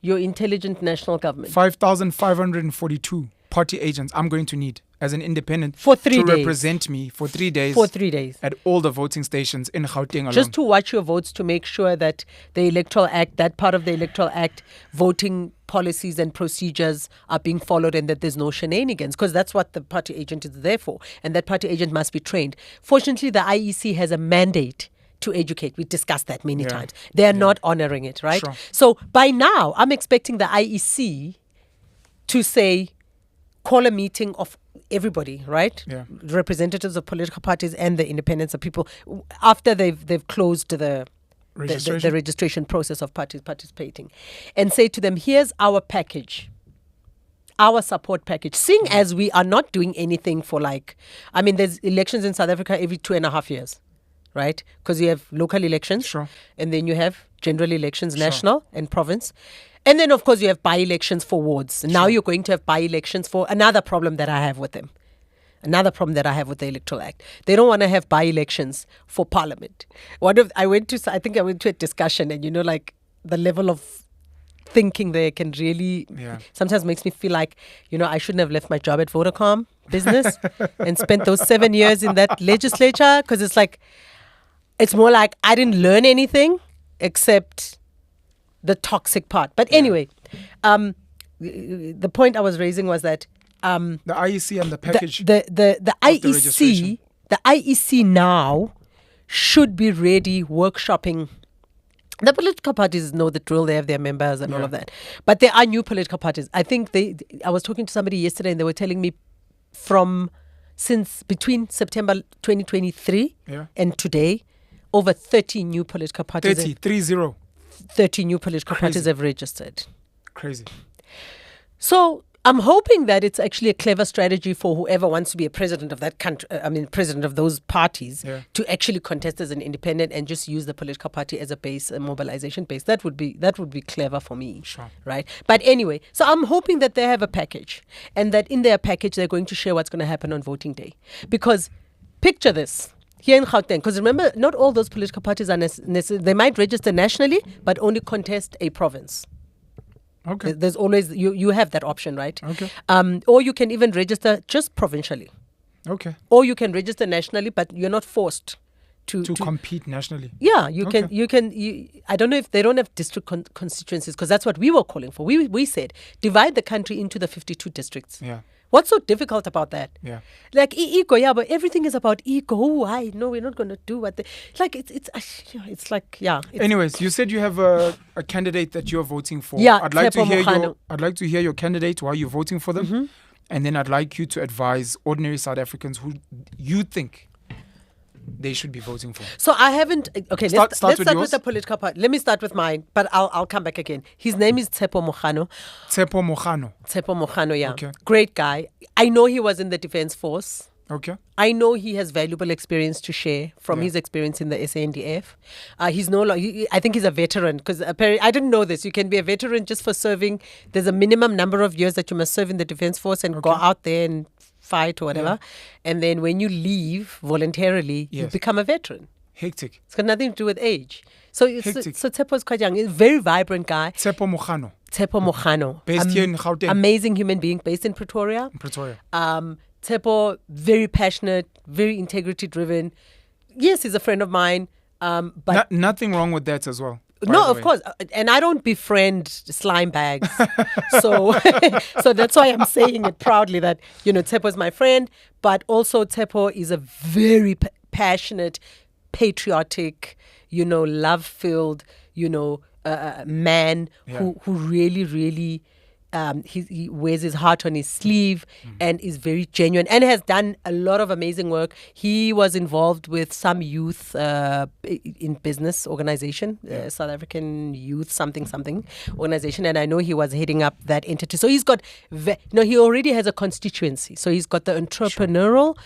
your intelligent national government. 5,542 party agents I'm going to need as an independent For 3 to days. represent me for 3 days For 3 days. at all the voting stations in Gauteng alone. Just to watch your votes, to make sure that the Electoral Act, that part of the Electoral Act, voting policies and procedures are being followed, and that there's no shenanigans, because that's what the party agent is there for. And that party agent must be trained. Fortunately, the IEC has a mandate to educate. We discussed that many times. They are not honoring it, right? Sure. So by now, I'm expecting the IEC to say, call a meeting of everybody, right? Yeah. Representatives of political parties and the independents of people, after they've closed the registration process of parties participating, and say to them, here's our package, our support package. Seeing as we are not doing anything for there's elections in South Africa every 2.5 years, right? Because you have local elections, Sure. and then you have general elections, national and province. And then, of course, you have by-elections for wards. Now you're going to have by-elections for another problem that I have with them. Another problem that I have with the Electoral Act. They don't want to have by-elections for parliament. I went to a discussion, and the level of thinking there can really sometimes makes me feel like, I shouldn't have left my job at Vodacom business and spent those 7 years in that legislature, because it's more like I didn't learn anything except the toxic part. But anyway, the point I was raising was that the IEC and the package. The registration. IEC now should be ready workshopping. The political parties know the drill. They have their members and all of that. But there are new political parties. I think I was talking to somebody yesterday, and they were telling me since between September 2023 and today, over 30 new political parties. 30 new political parties have registered. Crazy. So I'm hoping that it's actually a clever strategy for whoever wants to be a president of that country, president of those parties, to actually contest as an independent and just use the political party as a base, a mobilization base. That would be clever for me. Sure. Right? But anyway, so I'm hoping that they have a package, and that in their package they're going to share what's going to happen on voting day. Because picture this. Here in Gauteng, because remember, not all those political parties are necessary. They might register nationally, but only contest a province. Okay. There's always, you have that option, right? Okay. Or you can even register just provincially. Okay. Or you can register nationally, but you're not forced to compete nationally. Yeah, you can. I don't know if they don't have district constituencies, because that's what we were calling for. We said divide the country into the 52 districts. Yeah. What's so difficult about that? Yeah. Like ego, but everything is about ego. Oh, no, we're not going to do what it's like, yeah. Anyways, you said you have a candidate that you're voting for. Yeah, I'd like Tshepo to hear your candidate while you're voting for them. Mm-hmm. And then I'd like you to advise ordinary South Africans who you think they should be voting for. So I haven't. Okay, let's start with yours. with the political part. Let me start with mine, but I'll come back again. His name is Tshepo Mokhano. Tshepo Mokhano, Yeah. Okay. Great guy. I know he was in the Defence Force. Okay. I know he has valuable experience to share from his experience in the SANDF. He's no longer. I think he's a veteran, because apparently I didn't know this. You can be a veteran just for serving. There's a minimum number of years that you must serve in the Defence Force and go out there and fight or whatever. And then when you leave voluntarily, you become a veteran. Hectic. It's got nothing to do with age. So Tshepo is quite young. He's a very vibrant guy. Tshepo Mokhano. Based here in Gauteng. Amazing human being, based in Pretoria. Tshepo, very passionate, very integrity driven. Yes, he's a friend of mine. But nothing wrong with that as well. by No, the of way. course, and I don't befriend slime bags, so so that's why I'm saying it proudly that Tsepo is my friend, but also Tsepo is a very passionate, patriotic, love-filled, man Yeah. who really, really. He wears his heart on his sleeve and is very genuine and has done a lot of amazing work. He was involved with some youth in business organization, South African Youth something organization, and I know he was heading up that entity. So he's got, he already has a constituency. So he's got the entrepreneurial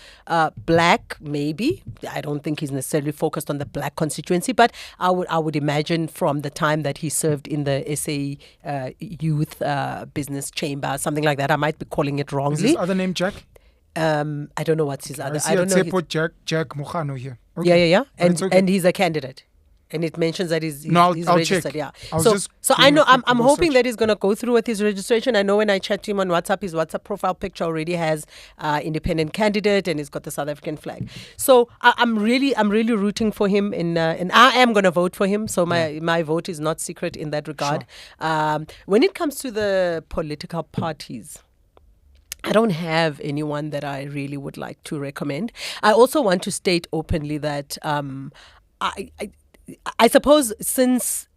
black, maybe. I don't think he's necessarily focused on the black constituency, but I would imagine from the time that he served in the SA Youth Business Chamber, something like that. I might be calling it Is wrongly. his other name Jack? I don't know what's his other. I I don't know. Tsepo Jack Mokgano here. Okay. Yeah. But And it's okay. and he's a candidate. And it mentions that he's No, he's I'll registered. check. Yeah. I'll So just I do know a quick I'm Google hoping search. that he's gonna go through with his registration. I know when I chat to him on WhatsApp, his WhatsApp profile picture already has independent candidate and he's got the South African flag. So I'm really rooting for him and I am gonna vote for him. So my vote is not secret in that regard. When it comes to the political parties, I don't have anyone that I really would like to recommend. I also want to state openly that I suppose since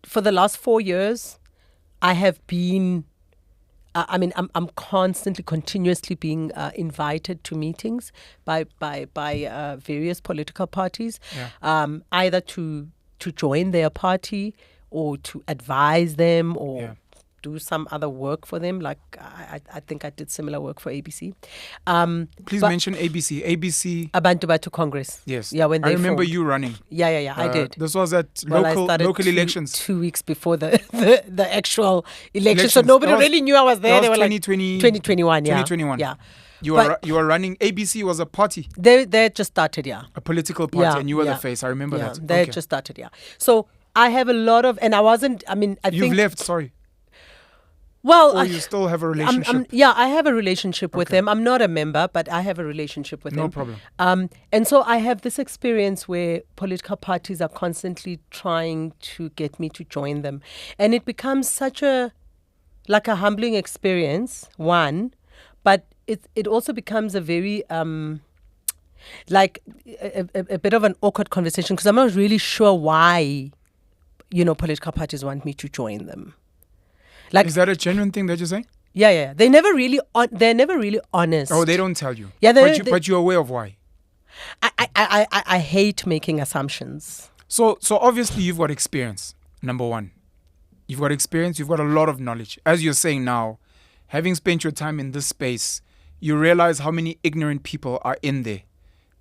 for the last 4 years, I have been. I'm constantly, continuously being invited to meetings by various political parties, either to join their party or to advise them or do some other work for them. Like I think I did similar work for ABC. Please mention ABC. ABC. Abantu Batu Congress. Yes. Yeah, when I they remember formed. you running. Yeah, I did. This was at I started local elections. 2 weeks before the actual election. So Elections. nobody That was- really knew I was there. that They was were 2020 like 2021. Yeah. 2021. Yeah. You But- were running. ABC was a party, They just started. Yeah. a political party, Yeah, and you were yeah. the face. I remember Yeah. that. They Okay. just started. Yeah. So I have a lot of, and I wasn't. I mean, I You've think. left. Sorry. Well, Or you still have a relationship. yeah, I have a relationship with Okay. them. I'm not a member, but I have a relationship with No them. problem. And so I have this experience where political parties are constantly trying to get me to join them. And it becomes such a humbling experience, one, but it also becomes a very, like a bit of an awkward conversation because I'm not really sure why, political parties want me to join them. Like, Is that a genuine thing that you're saying? yeah. They're never really honest. Oh, they don't tell you. Yeah, but you're aware of why. I hate making assumptions. So obviously you've got experience. Number one, you've got experience. You've got a lot of knowledge. As you're saying now, having spent your time in this space, you realize how many ignorant people are in there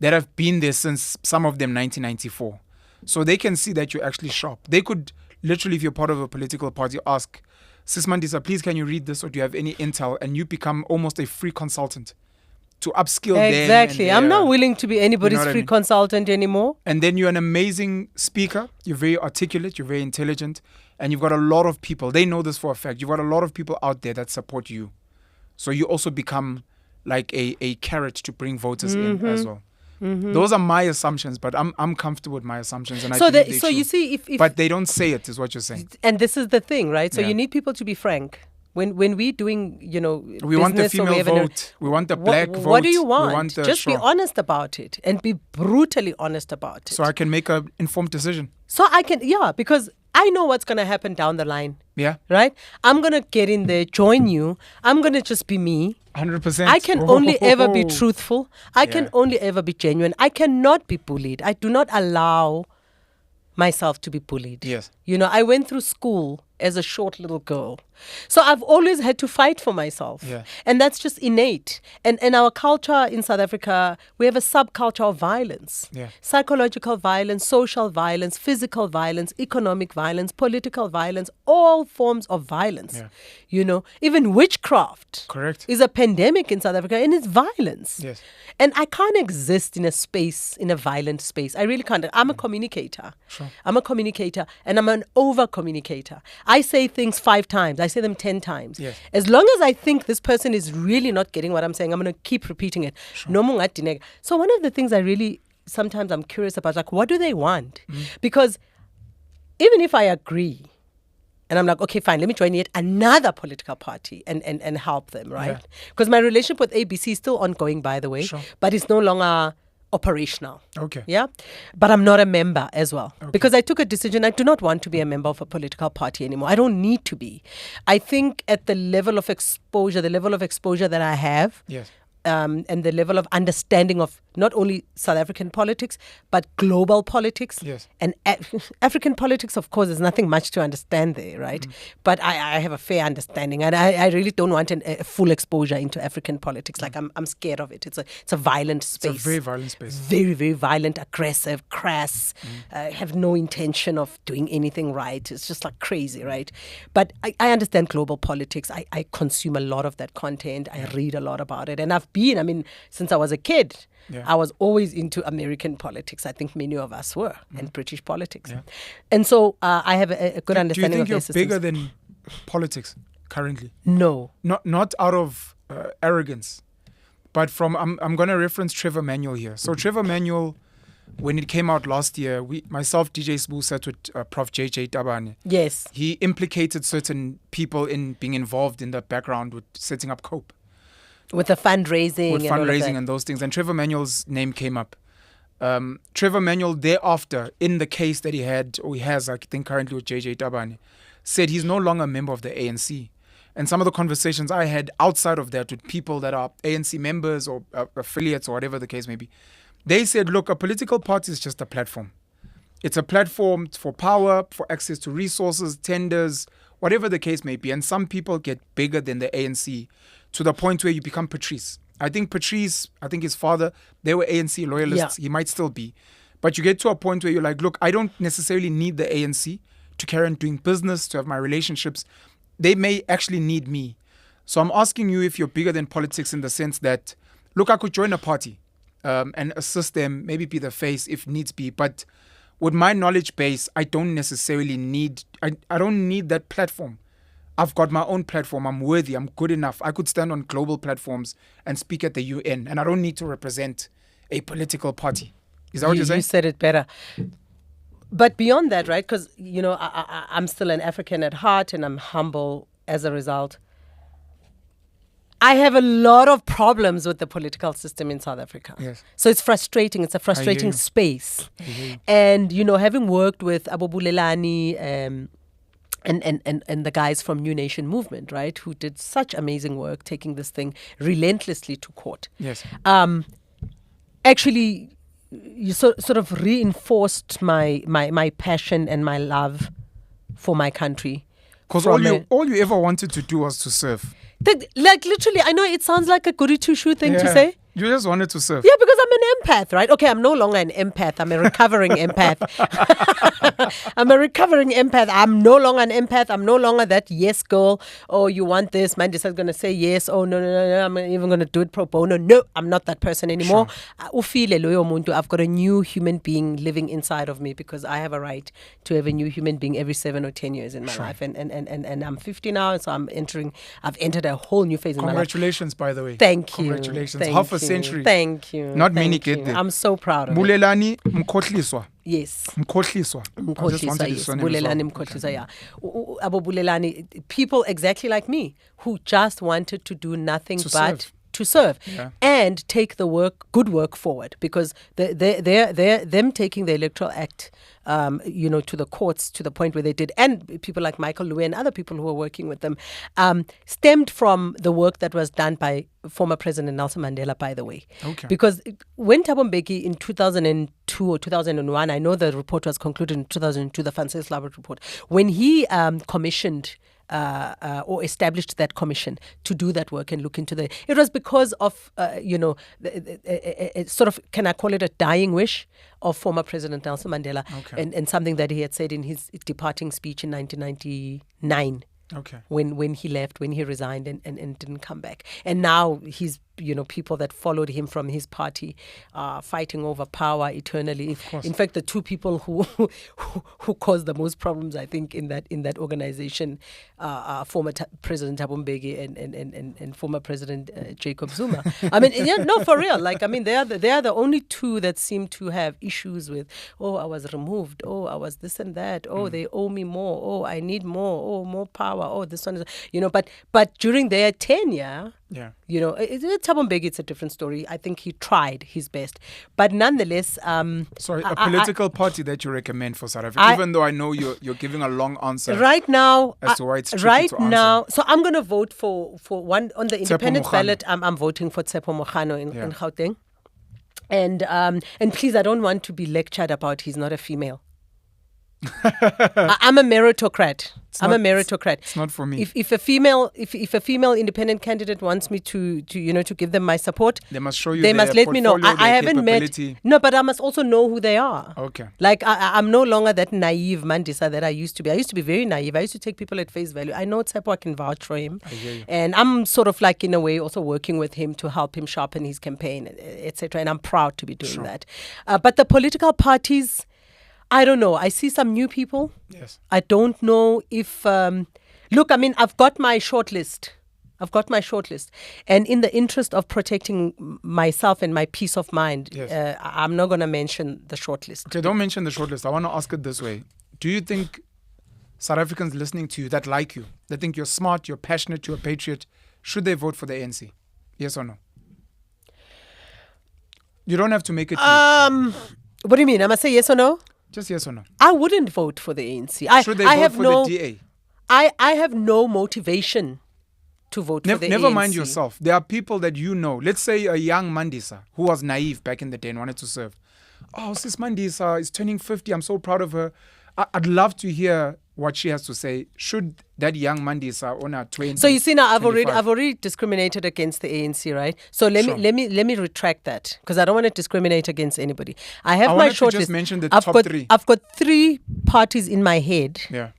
that have been there since, some of them, 1994. So they can see that you're actually sharp. They could literally, if you're part of a political party, ask, Sis Mandisa, please can you read this, or do you have any intel? And you become almost a free consultant to upskill them. Exactly. I'm not willing to be anybody's what I free mean? consultant anymore. And then you're an amazing speaker. You're very articulate. You're very intelligent. And you've got a lot of people. They know this for a fact. You've got a lot of people out there that support you. So you also become like a carrot to bring voters in as well. Mm-hmm. Those are my assumptions, but I'm comfortable with my assumptions. And So I believe so they're you true. see, if But they don't say it, is what you're saying. and this is the thing, right? So Yeah. you need people to be frank. When we're doing, We want the business or female whatever, vote. We want the black vote. What do you We want? the Just be sure. honest about it and be brutally honest about it. So I can make an informed decision. So I can, because I know what's going to happen down the line, Yeah, right? I'm going to get in there, join you. I'm going to just be me. 100%. I can only ever be truthful. I can Yeah. only ever be genuine. I cannot be bullied. I do not allow myself to be bullied. Yes. I went through school as a short little girl. So I've always had to fight for myself. Yeah. And that's just innate. And our culture in South Africa, we have a subculture of violence. Yeah. Psychological violence, social violence, physical violence, economic violence, political violence, all forms of violence. Yeah. Even witchcraft Correct. is a pandemic in South Africa and it's violence. Yes. And I can't exist in a violent space. I really can't. I'm a communicator. Sure. I'm a communicator and I'm an over communicator. I say things 5 times. I say them 10 times. Yes. As long as I think this person is really not getting what I'm saying, I'm going to keep repeating it. No more ngadinega. So one of the things I really, sometimes I'm curious about, like, what do they want? Because even if I agree, and I'm like, okay, fine, let me join yet another political party and help them, right? Because my relationship with ABC is still ongoing, by the way, Sure. but it's no longer operational. Okay. Yeah. But I'm not a member as well. Because I took a decision. I do not want to be a member of a political party anymore. I don't need to be. I think at the level of exposure that I have, Yes. and the level of understanding of not only South African politics, but global politics. Yes. And African politics, of course, there's nothing much to understand there, right? But I have a fair understanding. And I really don't want a full exposure into African politics. Like, I'm scared of it. It's a violent space. It's a very violent space. Very, very violent, aggressive, crass, have no intention of doing anything right. It's just like crazy, right? But I understand global politics. I consume a lot of that content. I read a lot about it. And since I was a kid, I was always into American politics. I think many of us were, and British politics. Yeah. And so I have a good understanding of their systems. Do you think you're bigger than politics currently? No. Not out of arrogance, but from I'm going to reference Trevor Manuel here. So Trevor Manuel, when it came out last year, myself, DJ Sbu, sat with Prof. JJ Tabane. Yes. He implicated certain people in being involved in the background with setting up COPE. With the fundraising and those things. And Trevor Manuel's name came up. Trevor Manuel thereafter, in the case that he has, I think currently with JJ Tabane, said he's no longer a member of the ANC. And some of the conversations I had outside of that with people that are ANC members or affiliates or whatever the case may be, they said, look, a political party is just a platform. It's a platform for power, for access to resources, tenders, whatever the case may be. And some people get bigger than the ANC to the point where you become Patrice. I think his father, they were ANC loyalists. Yeah. He might still be. But you get to a point where you're like, look, I don't necessarily need the ANC to carry on doing business, to have my relationships. They may actually need me. So I'm asking you if you're bigger than politics in the sense that, look, I could join a party and assist them, maybe be the face if needs be. But with my knowledge base, I don't necessarily need, I don't need that platform. I've got my own platform. I'm worthy. I'm good enough. I could stand on global platforms and speak at the UN, and I don't need to represent a political party. Is that what you're saying? You said it better. But beyond that, right, because, I'm still an African at heart and I'm humble as a result. I have a lot of problems with the political system in South Africa. Yes. So it's frustrating. It's a frustrating space. And, having worked with Abo Bulelani and the guys from New Nation Movement, right, who did such amazing work taking this thing relentlessly to court. Yes. Actually, you sort of reinforced my passion and my love for my country. Because all you ever wanted to do was to serve. Literally, I know it sounds like a goody two-shoe thing to say. You just wanted to serve. Yeah, because I'm an empath, right? Okay, I'm no longer an empath. I'm a recovering empath. I'm a recovering empath. I'm no longer an empath. I'm no longer that yes girl. Oh, you want this? Mandisa's going to say yes. Oh, no. I'm not even going to do it pro bono. No, I'm not that person anymore. Sure. I've got a new human being living inside of me because I have a right to have a new human being every 7 or 10 years in my life. And I'm 50 now, so I've entered a whole new phase in my life. Congratulations, by the way. Thank you. Congratulations. Thank Half a you. century. Thank you. Not many get there. I'm so proud of it. Bulelani Mkhohliswa. Yes. Mkhohliswa. Mkhohliswa, yes. Bulelani Mkhohliswa, yeah. Abo Bulelani, people exactly like me who just wanted to do nothing but to serve and take the good work forward, because they're them taking the Electoral Act to the courts to the point where they did, and people like Michael Louis and other people who were working with them, stemmed from the work that was done by former President Nelson Mandela, by the way. Okay. Because when Thabo Mbeki in 2002 or 2001, I know the report was concluded in 2002, the Francis Labert report, when he commissioned or established that commission to do that work and look into it was because of, sort of, can I call it a dying wish of former President Nelson Mandela, and something that he had said in his departing speech in 1999. Okay. When he left, when he resigned and didn't come back. And now he's people that followed him from his party, fighting over power eternally. course. In fact, the two people who caused the most problems, I think, in that organization, former President Thabo Mbeki and former President Jacob Zuma. I mean, no, for real. Like, I mean, they are the only two that seem to have issues with, I was removed. I was this and that. They owe me more. I need more. More power. This one is, but during their tenure, Thabo Mbeki, it's a different story. I think he tried his best, but nonetheless, sorry, a political party that you recommend for South Africa, even though I know you're giving a long answer right now as to why it's tricky right to answer. now. So I'm going to vote for one on the independent Mokgano. ballot. I'm voting for Tsepo Mokgano in Gauteng, and please, I don't want to be lectured about he's not a female. I'm a meritocrat. It's not for me. If a female independent candidate wants me to give them my support, They must show you. They must let me know. I haven't met. capability. No, but I must also know who they are. Okay. Like I'm no longer that naive Mandisa that I used to be. I used to be very naive. I used to take people at face value. I know Tsepo, I can vouch for him, I hear you. and I'm sort of like in a way also working with him to help him sharpen his campaign, etc. And I'm proud to be doing that. But the political parties, I don't know. I see some new people. Yes. I don't know if... look, I mean, I've got my short list. And in the interest of protecting myself and my peace of mind, Yes. I'm not going to mention the short list. Okay, don't mention the shortlist. I want to ask it this way. Do you think South Africans listening to you that like you, that think you're smart, you're passionate, you're a patriot, should they vote for the ANC? Yes or no? You don't have to make it What do you mean? I must say yes or no? just yes or no. I wouldn't vote for the ANC. Should they I vote have for no, the DA? I have no motivation to vote for the ANC. Never mind yourself. There are people that you know. Let's say a young Mandisa who was naive back in the day and wanted to serve. Sis Mandisa is turning 50. I'm so proud of her. I'd love to hear what she has to say. Should that young Mandisa on her 20? So you see now, I've 25? already discriminated against the ANC, right? So let me retract that, because I don't want to discriminate against anybody. I have my wanted to short just list. mention the I've top got, three. I've got 3 parties in my head Yeah.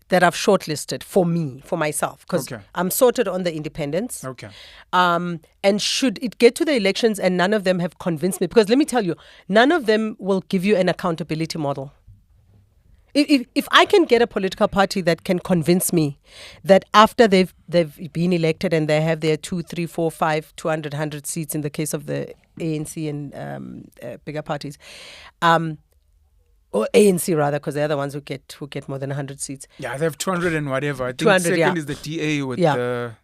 that I've shortlisted for me, for myself, because Okay. I'm sorted on the independents. Okay. And should it get to the elections and none of them have convinced me, because let me tell you, none of them will give you an accountability model. If I can get a political party that can convince me that after they've been elected and they have their 2, 3, 4, 5, 200, 100 seats in the case of the ANC and bigger parties, or ANC rather, because they're the ones who get more than 100 seats. Yeah, they have 200 and whatever. I think 200, second yeah. is the DA with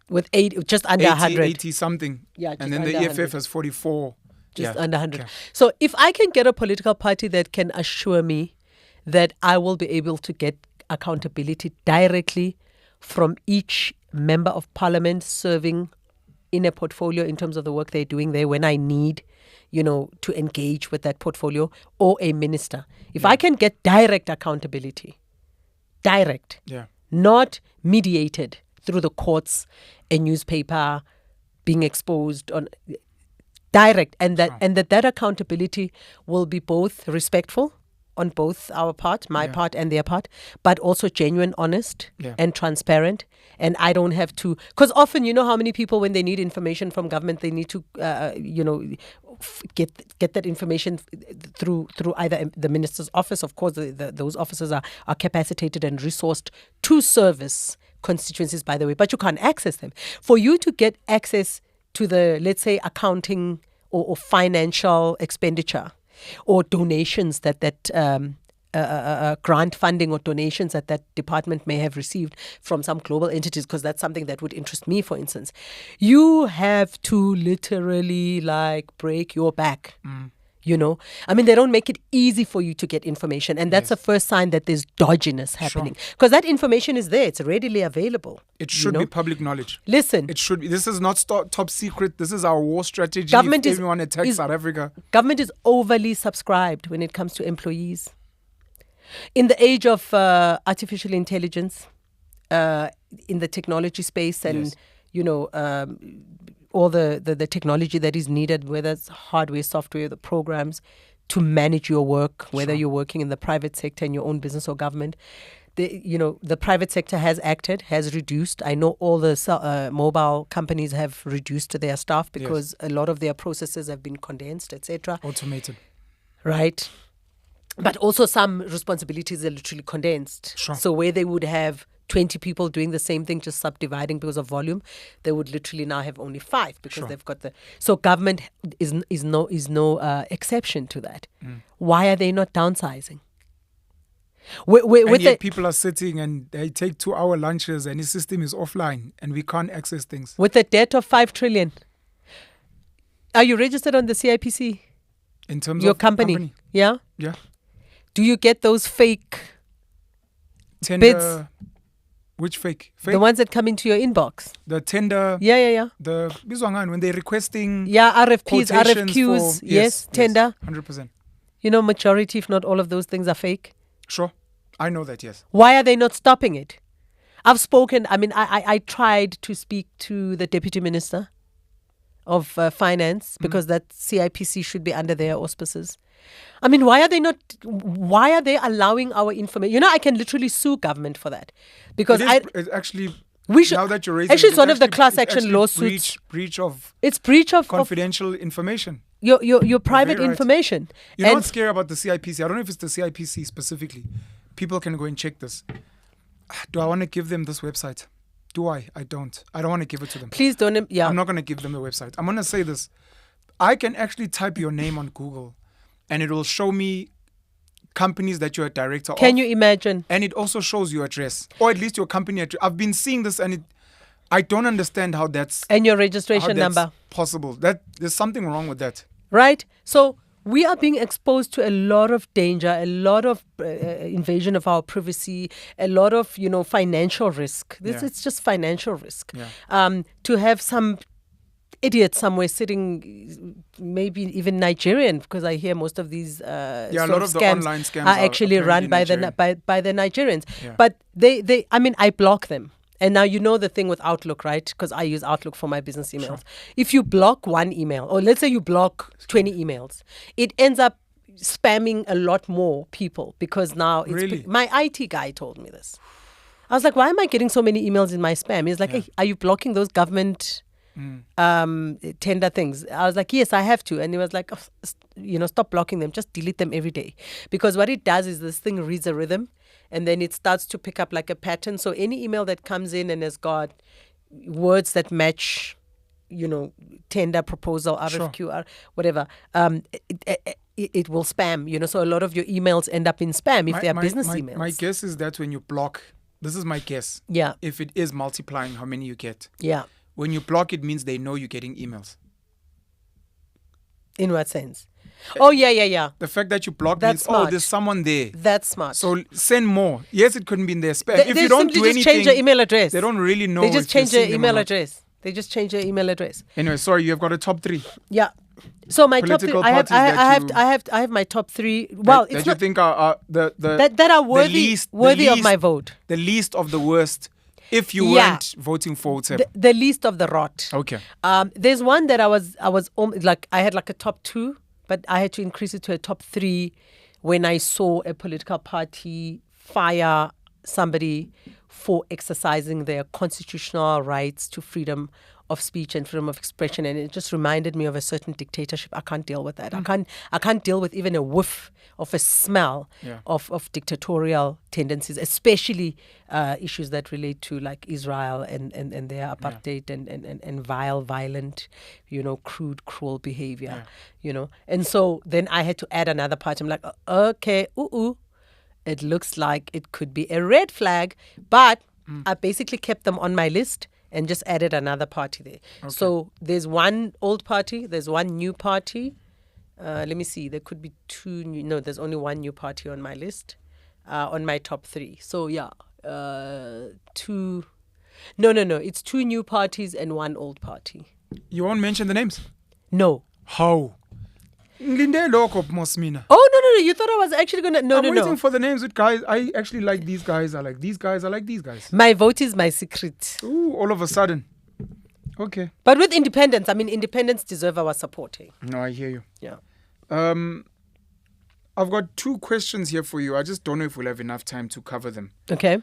With 8, just under 80, 100. 80 something. Yeah, and just then the under EFF 100. has 44. Just Yeah. under 100. Okay. So if I can get a political party that can assure me that I will be able to get accountability directly from each member of parliament serving in a portfolio in terms of the work they're doing there when I need, to engage with that portfolio, or a minister. If I can get direct accountability, Yeah. not mediated through the courts, a newspaper being exposed on direct, and that accountability will be both respectful on both our part, my part and their part, but also genuine, honest and transparent. And I don't have to, because often, how many people, when they need information from government, they need to, get that information through either the minister's office. Of course, those officers are capacitated and resourced to service constituencies, by the way, but you can't access them. For you to get access to the, let's say, accounting or financial expenditure, or donations that grant funding or donations that department may have received from some global entities, because that's something that would interest me, for instance. You have to literally break your back. I mean, they don't make it easy for you to get information. And that's the first sign that there's dodginess happening. Because that information is there. It's readily available. It should be public knowledge. Listen. It should be. This is not top secret. This is our war strategy. Government if everyone attacks South Africa. Government is overly subscribed when it comes to employees. In the age of artificial intelligence, in the technology space, and, all the technology that is needed, whether it's hardware, software, the programs to manage your work, whether you're working in the private sector, in your own business or government, the private sector has acted, has reduced. I know all the mobile companies have reduced their staff because a lot of their processes have been condensed, etc. Automated. Right. But also some responsibilities are literally condensed. Sure. So where they would have 20 people doing the same thing, just subdividing because of volume, they would literally now have only 5 because they've got so government is no exception to that. Why are they not downsizing? And yet people are sitting and they take 2-hour lunches and the system is offline and we can't access things. With a debt of 5 trillion. Are you registered on the CIPC? In terms Your of company? Yeah? Yeah. Do you get those fake Tender bids? Which fake? The ones that come into your inbox? The tender. Yeah. The Bizwangan, when they're requesting. Yeah, RFPs, quotations RFQs. for- Yes, tender. 100%. Majority, if not all of those things are fake. Sure. I know that, yes. Why are they not stopping it? I've spoken, I tried to speak to the Deputy Minister of Finance because that CIPC should be under their auspices. Why are they allowing our information? I can literally sue government for that. Because it's actually, we should, now that you're raising actually, it's one of the actually- class it's action actually lawsuits. Breach of It's breach of confidential information. your private very right. information. You're not scared about the CIPC. I don't know if it's the CIPC specifically. People can go and check this. Do I want to give them this website? Do I? I don't. I don't want to give it to them. Please don't. Yeah. I'm not going to give them the website. I'm going to say this. I can actually type your name on Google and it will show me companies that you're a director of. Can you imagine? And it also shows your address, or at least your company address. I've been seeing this and I don't understand how that's... And your registration number. Possible. There's something wrong with that. Right? So we are being exposed to a lot of danger, a lot of invasion of our privacy, a lot of, financial risk. It's just financial risk. Yeah. To have some idiot somewhere sitting, maybe even Nigerian, because I hear most of these a lot of the online scams are actually run by the Nigerians. Yeah. But I block them. And now the thing with Outlook, right? Because I use Outlook for my business emails. Sure. If you block one email, or let's say you block 20 emails, it ends up spamming a lot more people because now it's... Really? My IT guy told me this. I was like, why am I getting so many emails in my spam? He's like, hey, are you blocking those government tender things? I was like, yes, I have to. And he was like, stop blocking them. Just delete them every day. Because what it does is this thing reads a rhythm. And then it starts to pick up like a pattern. So any email that comes in and has got words that match, tender, proposal, RFQ, sure. Whatever, it will spam, So a lot of your emails end up in spam if they are business emails. My guess is that when you block, this is my guess. Yeah. If it is multiplying how many you get. Yeah. When you block, it means they know you're getting emails. In what sense? Oh, yeah. The fact that you block That's means, smart. There's someone there. That's smart. So send more. Yes, it couldn't be in their spam. If you don't do just anything, change your email address. They don't really know. They just if you're change their seeing them email or not. address. They just change their email address. Anyway, sorry, you've got a top 3. Yeah. So my top 3, Political I parties have my top 3. Well, that it's you not think are the that are worthy of my vote. The least of the worst. If you weren't voting for WhatsApp. The least of the rot. Okay. There's one that I was I had like a top 2, but I had to increase it to a top 3 when I saw a political party fire somebody for exercising their constitutional rights to freedom of speech and freedom of expression, and it just reminded me of a certain dictatorship. I can't deal with that. I can't deal with even a whiff of a smell of dictatorial tendencies, especially issues that relate to like Israel and their apartheid and violent, crude, cruel behavior, And so then I had to add another part. I'm like, okay, it looks like it could be a red flag, but I basically kept them on my list and just added another party there. Okay. So there's one old party, there's one new party. Let me see, there could be 2 new, no, there's only one new party on my list, on my top 3. So yeah, 2, no, it's 2 new parties and 1 old party. You won't mention the names? No. How? Oh, no, you thought I was actually going to... No, I'm waiting for the names with guys. I actually like these guys. I like these guys. I like these guys. My vote is my secret. Ooh, all of a sudden. Okay. But with independents, independents deserve our support. Hey? No, I hear you. Yeah. I've got 2 questions here for you. I just don't know if we'll have enough time to cover them. Okay.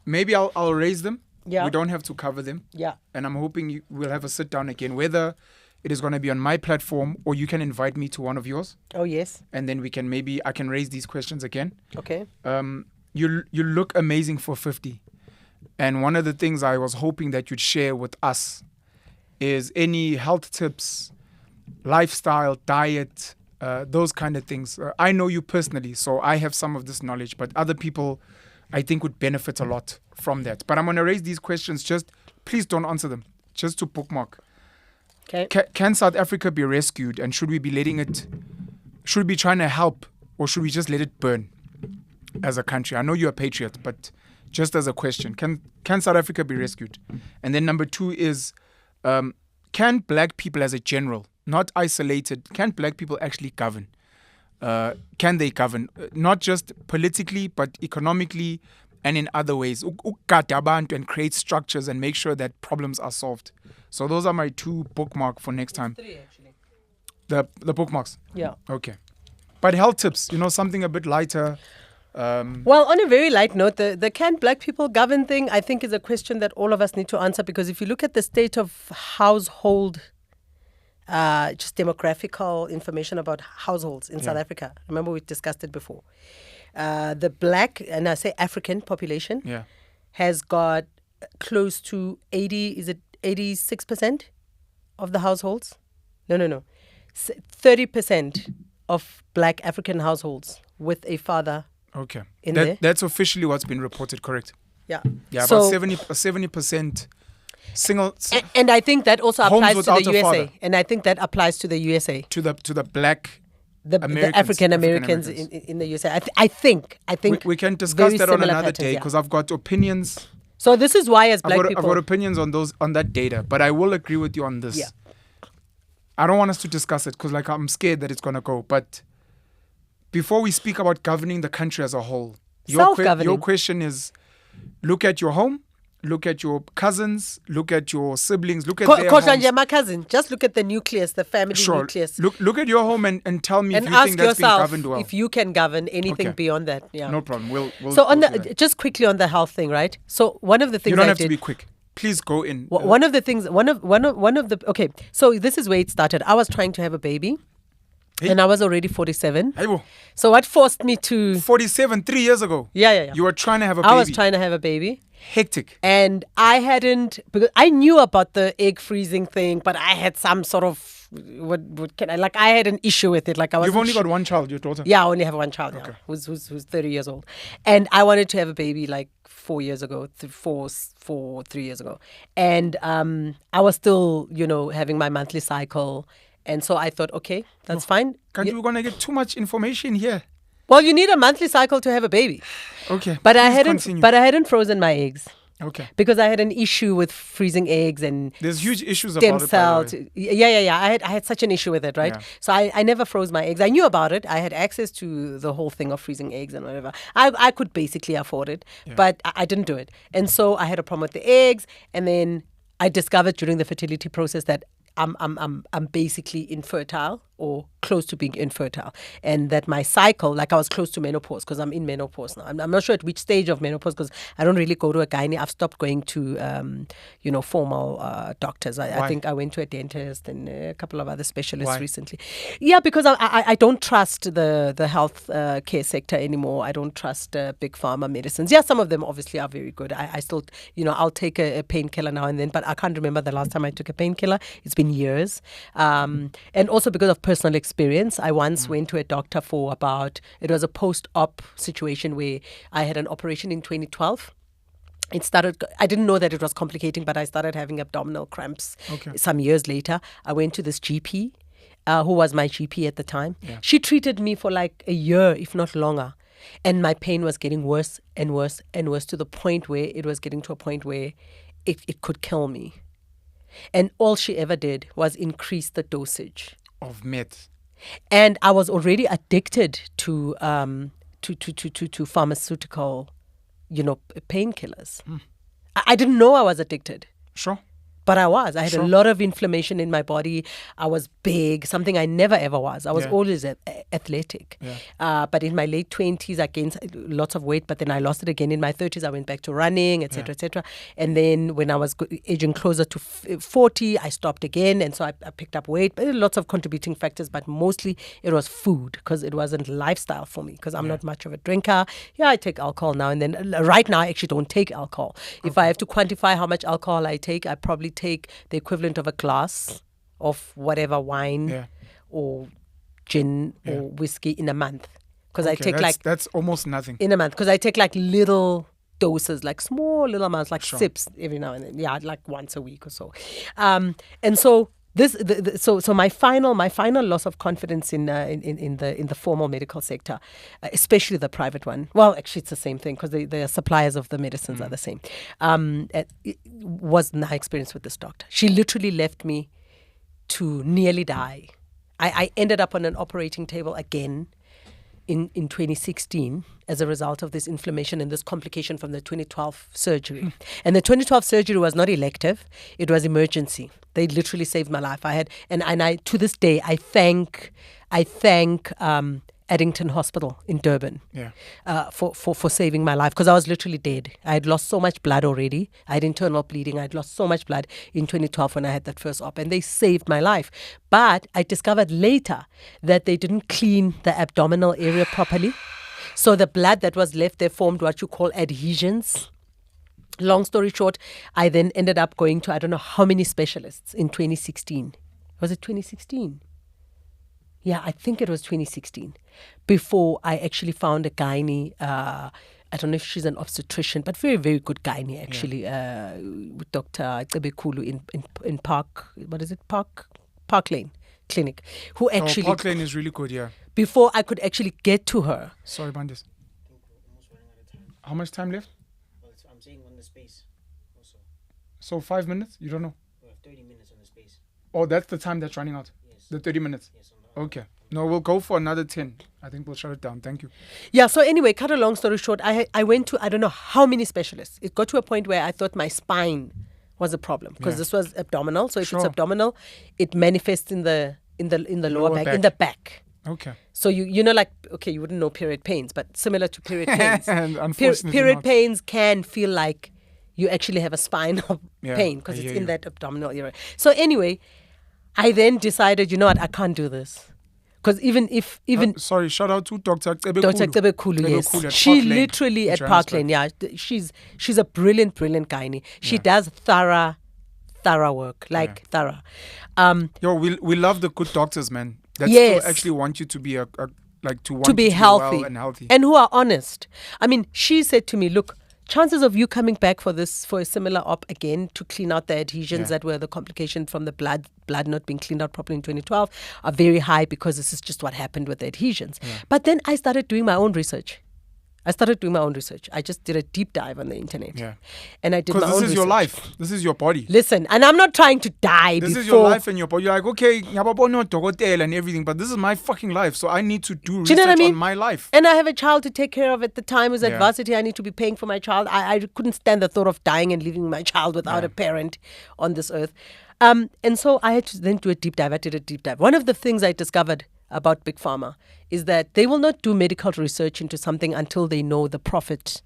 Maybe I'll raise them. Yeah. We don't have to cover them. Yeah. And I'm hoping we'll have a sit down again, whether it is going to be on my platform or you can invite me to one of yours. Oh, yes. And then I can raise these questions again. Okay. You look amazing for 50. And one of the things I was hoping that you'd share with us is any health tips, lifestyle, diet, those kind of things. I know you personally, so I have some of this knowledge, but other people I think would benefit a lot from that. But I'm going to raise these questions. Just please don't answer them, just to bookmark. Okay. Can South Africa be rescued, and should we be should we be trying to help, or should we just let it burn as a country? I know you're a patriot, but just as a question, can South Africa be rescued? And then number 2 is, can black people as a general, not isolated, can black people actually govern? Can they govern? Not just politically, but economically and in other ways. And create structures and make sure that problems are solved. So those are my 2 bookmark for next time. 3, actually. The bookmarks? Yeah. Okay. But health tips, something a bit lighter. Well, on a very light note, the can black people govern thing, I think, is a question that all of us need to answer, because if you look at the state of household, just demographical information about households in South Africa, remember we discussed it before, the black, and I say African population, has got close to 86% of the households? No. 30% of black African households with a father. Okay. There. That's officially what's been reported, correct? Yeah. Yeah, so, about 70% single. And I think that also applies to the USA. Father. And I think that applies to the USA. To the black the African Americans in the USA. I think. We can discuss that on another day, because I've got opinions. So this is why, as black people, I've got opinions on that data, but I will agree with you on this. Yeah. I don't want us to discuss it because I'm scared that it's going to go. But before we speak about governing the country as a whole, your question is, look at your home, look at your cousins, look at your siblings, look at their homes. My cousin, just look at the nucleus, the family nucleus. Look at your home and tell me if you think that's being governed well. If you can govern anything beyond that. Yeah. No problem. We'll just quickly on the health thing, right? So one of the things you don't have to be quick. Please go in. One of the okay. So this is where it started. I was trying to have a baby, and I was already 47. So what forced me to 47 3 years ago? Yeah. You were trying to have a baby. I was trying to have a baby. Hectic. And I hadn't, because I knew about the egg freezing thing, but I had some sort of I had an issue with it. You've only got one child, your daughter? Yeah, I only have one child. Okay. Who's 30 years old, and I wanted to have a baby 4 years ago, 3 years ago, and I was still having my monthly cycle, and so I thought, okay, that's fine. We're gonna get too much information here. Well, you need a monthly cycle to have a baby. Okay. But I hadn't frozen my eggs. Okay. Because I had an issue with freezing eggs and there's huge issues stem about cells. it. Yeah. I had such an issue with it, right? Yeah. So I never froze my eggs. I knew about it. I had access to the whole thing of freezing eggs and whatever. I could basically afford it, but I didn't do it. And so I had a problem with the eggs, and then I discovered during the fertility process that I'm basically infertile or close to being infertile, and that my cycle, I was close to menopause, because I'm in menopause now. I'm not sure at which stage of menopause, because I don't really go to a gynae. I've stopped going to formal doctors. I think I went to a dentist and a couple of other specialists recently. Yeah, because I don't trust the health care sector anymore. I don't trust big pharma medicines. Yeah, some of them obviously are very good. I still, I'll take a painkiller now and then, but I can't remember the last time I took a painkiller. It's been years. And also because of personal experience, I once went to a doctor it was a post-op situation where I had an operation in 2012. It started, I didn't know that it was complicating, but I started having abdominal cramps some years later. I went to this GP, who was my GP at the time. Yeah. She treated me for a year, if not longer. And my pain was getting worse and worse and worse, to the point where it was getting to a point where it could kill me. And all she ever did was increase the dosage of meth. And I was already addicted to pharmaceutical, painkillers. I didn't know I was addicted. Sure. But I was. I had Sure. a lot of inflammation in my body. I was big, something I never ever was. I was Yeah. always athletic. Yeah. But in my late 20s, I gained lots of weight, but then I lost it again. In my 30s, I went back to running, etc., etc. And then when I was aging closer to 40, I stopped again. And so I picked up weight. But lots of contributing factors, but mostly it was food because it wasn't lifestyle for me because I'm not much of a drinker. Yeah, I take alcohol now and then. Right now, I actually don't take alcohol. If I have to quantify how much alcohol I take, I probably take the equivalent of a glass of whatever wine Yeah. or gin or whiskey in a month. Because I take that's almost nothing. in a month. Because I take like little doses, like small little amounts, like Sure. sips every now and then. Yeah, like once a week or so. And so so my final loss of confidence in the formal medical sector, especially the private one. Well, actually, it's the same thing because the suppliers of the medicines are the same. It was my experience with this doctor. She literally left me to nearly die. I ended up on an operating table again in 2016 as a result of this inflammation and this complication from the 2012 surgery. And the 2012 surgery was not elective, it was emergency. They literally saved my life. I to this day I thank Addington Hospital in Durban for saving my life because I was literally dead. I had lost so much blood already. I had internal bleeding. I had lost so much blood in 2012 when I had that first op, and they saved my life. But I discovered later that they didn't clean the abdominal area properly. So the blood that was left there formed what you call adhesions. Long story short, I then ended up going to I don't know how many specialists in 2016. Was it 2016? Yeah, I think it was 2016 before I actually found a gynae. I don't know if she's an obstetrician, but very, very good gynae actually. With Dr. Tsebekulu in Park, what is it? Park Lane Clinic, who actually Park Lane is really good, yeah. before I could actually get to her. Sorry, Mandis. Almost running out of time. How much time left? Well, I'm saying on the space also. So 5 minutes? You don't know? We have 30 minutes on the space. Oh, that's the time that's running out. Yes. The 30 minutes. Yes. On the, Okay. No, we'll go for another 10. I think we'll shut it down. Thank you. Yeah, so anyway, cut a long story short, I went to I don't know how many specialists. It got to a point where I thought my spine was a problem because this was abdominal. So if it's abdominal, it manifests in the lower back, in the back. Okay. So you know, like, okay, you wouldn't know period pains, but similar to period pains. And unfortunately period not. pains can feel like you actually have a spine of Yeah, pain because I it's hear in you. that abdominal area. So anyway, I then decided, you know what, I can't do this. Because even sorry, shout out to Dr. Tsebekulu. Dr. Tsebekulu, yes. at She Park Lane literally in at Park Lane, Johannesburg. yeah. She's a brilliant gynae. She does thorough work, like thorough. Yo, we love the good doctors, man. That Yes. still actually want you to be To be healthy. well and healthy. And who are honest. I mean, she said to me, look, chances of you coming back for a similar op again to clean out the adhesions that were the complication from the blood not being cleaned out properly in 2012 are very high because this is just what happened with the adhesions. But then I started doing my own research. I just did a deep dive on the internet. Yeah. And I did my Because own this is your research. life. This is your body. Listen, and I'm not trying to die This before. is your life and your body. You're like, okay, ngiyababona odokotela and everything, but this is my fucking life. So I need to do Do you research know what I mean? on my life. And I have a child to take care of at the time who's at Yeah. varsity. I need to be paying for my child. I couldn't stand the thought of dying and leaving my child without a parent on this earth. And so I had to then do a deep dive. I did a deep dive. One of the things I discovered about Big Pharma is that they will not do medical research into something until they know the profit.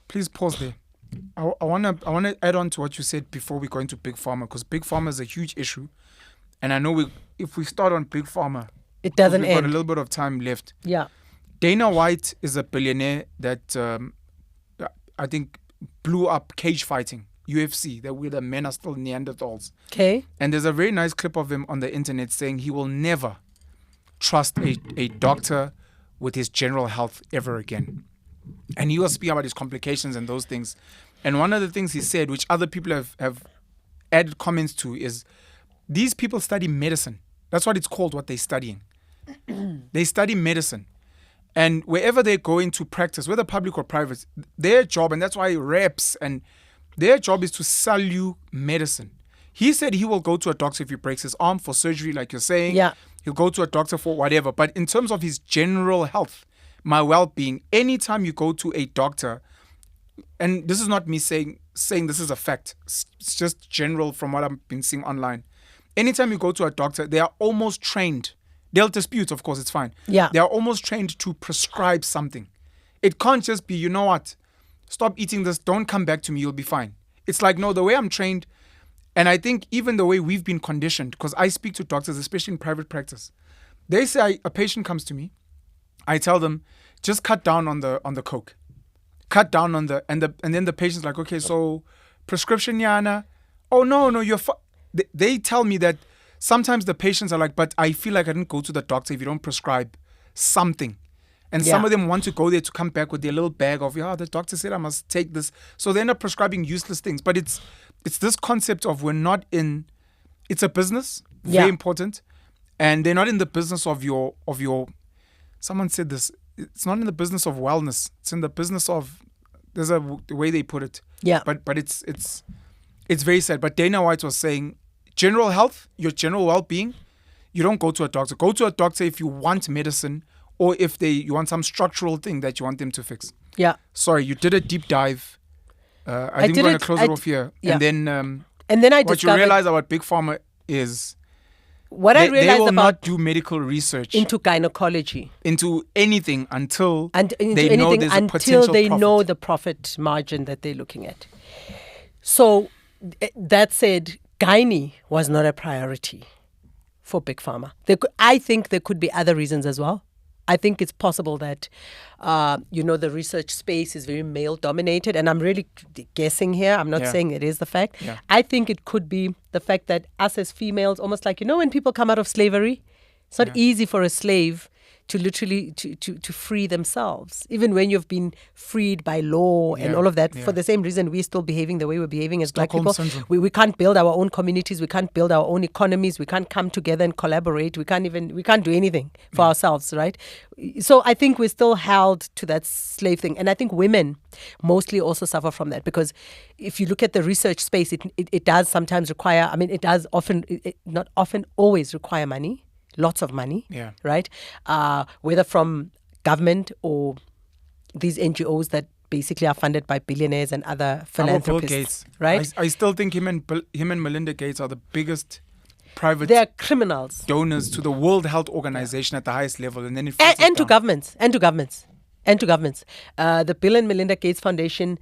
Please pause there. I wanna add on to what you said before we go into Big Pharma, because Big Pharma is a huge issue. And I know if we start on Big Pharma, It doesn't we've got a end. little bit of time left. Yeah. Dana White is a billionaire that I think blew up cage fighting, UFC, that where the men are still Neanderthals. Okay. And there's a very nice clip of him on the internet saying he will never trust a doctor with his general health ever again. And he was speaking about his complications and those things. And one of the things he said, which other people have added comments to, is these people study medicine. That's what it's called, what they're studying. They study medicine. And wherever they go into practice, whether public or private, their job, and that's why reps, and their job is to sell you medicine. He said he will go to a doctor if he breaks his arm for surgery, like you're saying. Yeah. He'll go to a doctor for whatever. But in terms of his general health, my well-being, anytime you go to a doctor, and this is not me saying saying this is a fact. It's just general from what I've been seeing online. Anytime you go to a doctor, they are almost trained. They'll dispute, of course, it's fine. Yeah. They are almost trained to prescribe something. It can't just be, you know what, stop eating this, don't come back to me, you'll be fine. It's like, no, the way I'm trained, and I think even the way we've been conditioned, because I speak to doctors, especially in private practice, they say a patient comes to me, I tell them, just cut down on the coke. Cut down on and then the patient's like, okay, so prescription, Yana? Oh, no, you're they tell me that sometimes the patients are like, but I feel like I didn't go to the doctor if you don't prescribe something. And some of them want to go there to come back with their little bag of, the doctor said I must take this. So they end up prescribing useless things. But it's this concept of it's a business, very important. And they're not in the business of your, someone said this, it's not in the business of wellness. It's in the business of, there's the way they put it. Yeah. But it's very sad. But Dana White was saying, general health, your general well-being, you don't go to a doctor. Go to a doctor if you want medicine or if you want some structural thing that you want them to fix. Yeah. Sorry, you did a deep dive. I think we're going to close it off here. Yeah. And then I what you realize about Big Pharma is I realized they will about not do medical research into gynecology, into anything until they know there's a potential profit. Know the profit margin that they're looking at. So that said, gynae was not a priority for Big Pharma. I think there could be other reasons as well. I think it's possible that, the research space is very male-dominated, and I'm really guessing here. I'm not saying it is the fact. Yeah. I think it could be the fact that us as females, almost like, when people come out of slavery, it's not easy for a slave to literally to free themselves, even when you've been freed by law and all of that. For the same reason, we're still behaving the way we're behaving as Black people. We can't build our own communities. We can't build our own economies. We can't come together and collaborate. We can't do anything for ourselves, right? So I think we're still held to that slave thing. And I think women mostly also suffer from that, because if you look at the research space, it does sometimes require, it does often, not often, always require money. Lots of money, right? Whether from government or these NGOs that basically are funded by billionaires and other philanthropists, Bill Gates, right? I still think him and Melinda Gates are the biggest private. They are criminals. Donors to the World Health Organization at the highest level, and then to governments. The Bill and Melinda Gates Foundation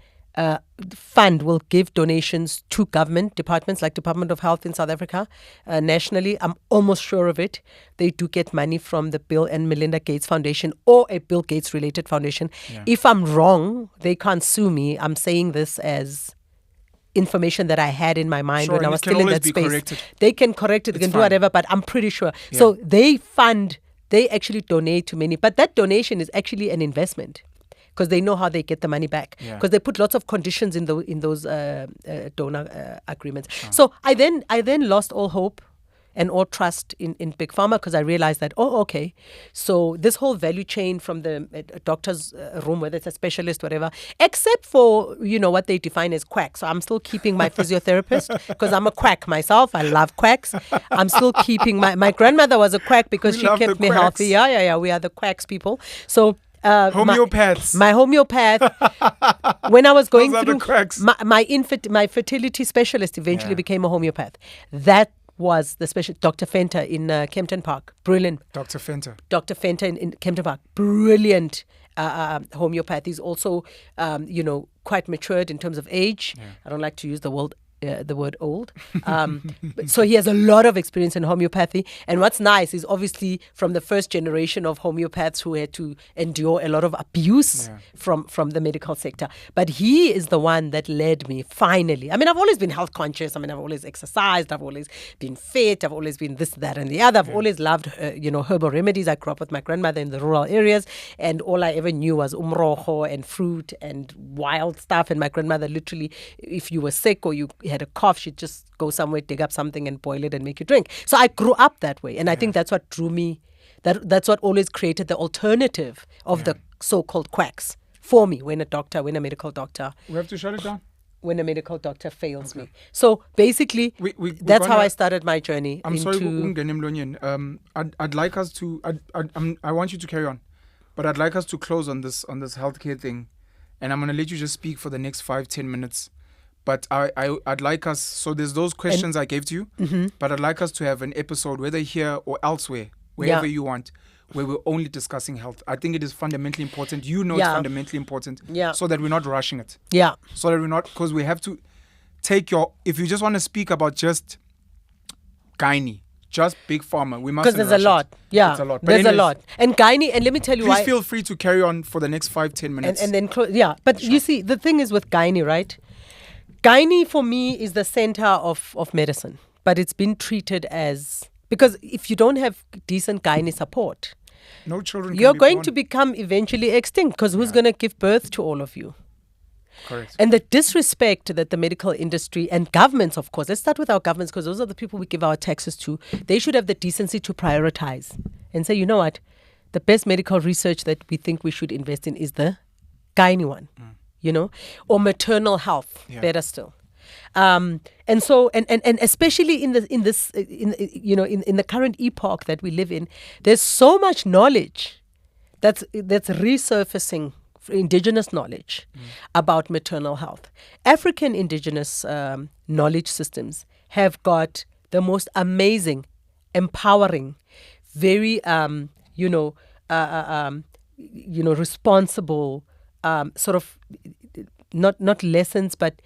fund will give donations to government departments like Department of Health in South Africa. Nationally, I'm almost sure of it. They do get money from the Bill and Melinda Gates Foundation or a Bill Gates related foundation. Yeah. If I'm wrong, they can't sue me. I'm saying this as information that I had in my mind when I was still in that space. Corrected. They can correct it, they can do whatever, but I'm pretty sure. Yeah. So they actually donate to many, but that donation is actually an investment, because they know how they get the money back. Because they put lots of conditions in those donor agreements. So I then lost all hope and all trust in Big Pharma, because I realized that, okay, so this whole value chain from the doctor's room, whether it's a specialist, whatever, except for, what they define as quack. So I'm still keeping my physiotherapist, because I'm a quack myself. I love quacks. I'm still keeping my grandmother was a quack because she kept me healthy. Yeah. We are the quacks people. So homeopaths. My homeopath. When I was going through my fertility specialist eventually became a homeopath. That was the special Dr. Fenter in Kempton Park. Brilliant. Dr. Fenter in Kempton Park. Brilliant homeopath. He's also, quite matured in terms of age. Yeah. I don't like to use the word old. So he has a lot of experience in homeopathy. And what's nice is obviously from the first generation of homeopaths who had to endure a lot of abuse from the medical sector. But he is the one that led me finally. I've always been health conscious. I've always exercised. I've always been fit. I've always been this, that, and the other. I've always loved, herbal remedies. I grew up with my grandmother in the rural areas, and all I ever knew was umroho and fruit and wild stuff. And my grandmother literally, if you were sick or you had a cough, she'd just go somewhere, dig up something and boil it and make you drink. So I grew up that way, and I think that's what drew me. That's what always created the alternative of the so-called quacks for me when a medical doctor. We have to shut it down. When a medical doctor fails me. So basically, that's how I started my journey. I'm sorry, I'd like us to. I want you to carry on, but I'd like us to close on this healthcare thing, and I'm going to let you just speak for the next 5-10 minutes. But I'd like us, so there's those questions I gave to you, but I'd like us to have an episode, whether here or elsewhere, wherever you want, where we're only discussing health. I think it is fundamentally important. You know it's fundamentally important. Yeah. So that we're not rushing it. Yeah. So that we're not, because we have to take if you just want to speak about just gynae, just big pharma, we must. Because there's a lot. Yeah. It's a lot. But There's anyways, a lot. And gynae, and let me tell you why. please feel free to carry on for the next 5-10 minutes. And then but you see, the thing is with gynae, right? Gynae for me is the center of medicine, but it's been treated as, because if you don't have decent gynae support, no children can you're be going born. to become eventually extinct, because who's going to give birth to all of you? Correct. And the disrespect that the medical industry and governments, of course, let's start with our governments, because those are the people we give our taxes to. They should have the decency to prioritize and say, you know what, the best medical research that we think we should invest in is the gynae one, or maternal health, better still. And so, and especially in the current epoch that we live in, there's so much knowledge that's resurfacing, indigenous knowledge about maternal health. African indigenous knowledge systems have got the most amazing, empowering, very responsible sort of not lessons, but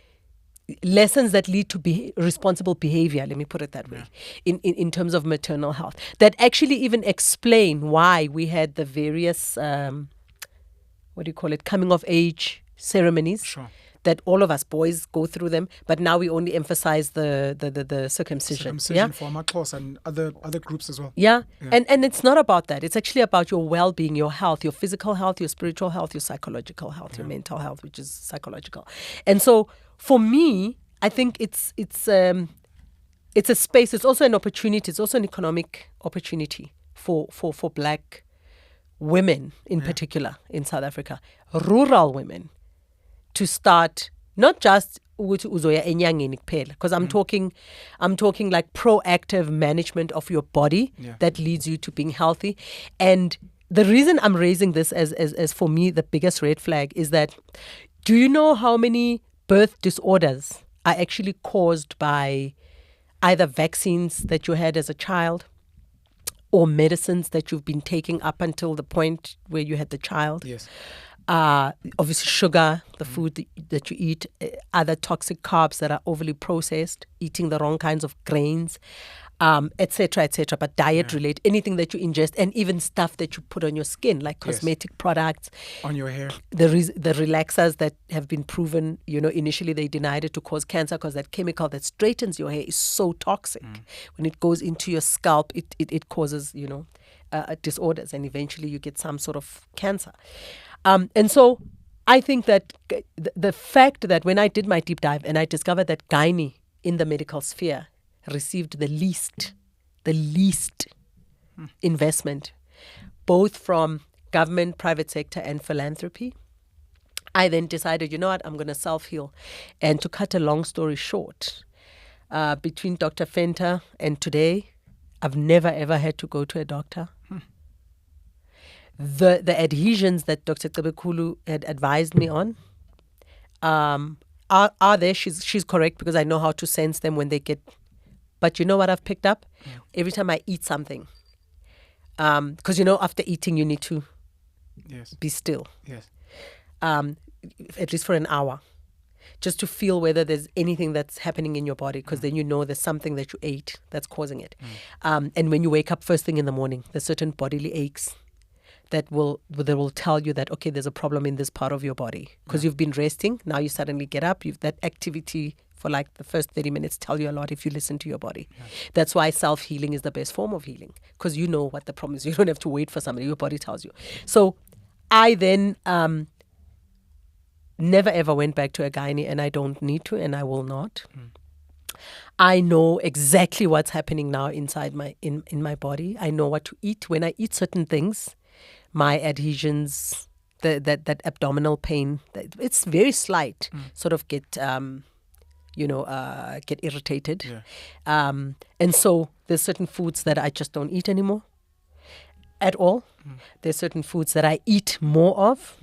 lessons that lead to responsible behavior, let me put it that way, in terms of maternal health, that actually even explain why we had the various coming of age ceremonies. Sure. That all of us boys go through them, but now we only emphasize the circumcision. For Makos and other groups as well. Yeah. And it's not about that. It's actually about your well-being, your health, your physical health, your spiritual health, your psychological health, your mental health, which is psychological. And so for me, I think it's a space. It's also an opportunity. It's also an economic opportunity for Black women in particular in South Africa, rural women, to start not just because I'm talking like proactive management of your body that leads you to being healthy. And the reason I'm raising this as for me the biggest red flag is that, do you know how many birth disorders are actually caused by either vaccines that you had as a child or medicines that you've been taking up until the point where you had the child? Yes. Obviously sugar, the food that you eat, other toxic carbs that are overly processed, eating the wrong kinds of grains, etc., but diet related, anything that you ingest, and even stuff that you put on your skin, like cosmetic products. On your hair. The relaxers that have been proven, initially they denied it to cause cancer because that chemical that straightens your hair is so toxic. When it goes into your scalp, it causes, disorders, and eventually you get some sort of cancer. And so I think that the fact that when I did my deep dive and I discovered that gynae in the medical sphere received the least investment, both from government, private sector, and philanthropy, I then decided, you know what, I'm going to self-heal. And to cut a long story short, between Dr. Fenter and today, I've never ever had to go to a doctor. The adhesions that Dr. Tebekulu had advised me on are there. She's correct, because I know how to sense them when they get. But you know what I've picked up? Every time I eat something, because after eating you need to be still. Yes. At least for an hour, just to feel whether there's anything that's happening in your body, because then there's something that you ate that's causing it. And when you wake up first thing in the morning, there's certain bodily aches that will tell you that, okay, there's a problem in this part of your body, because you've been resting. Now you suddenly get up. That activity for like the first 30 minutes tell you a lot if you listen to your body. That's why self-healing is the best form of healing, because you know what the problem is. You don't have to wait for somebody. Your body tells you. So I then never ever went back to a gynae, and I don't need to, and I will not. I know exactly what's happening now inside in my body. I know what to eat. When I eat certain things, my adhesions, that abdominal pain, it's very slight, sort of get irritated. And so there's certain foods that I just don't eat anymore at all. There's certain foods that I eat more of.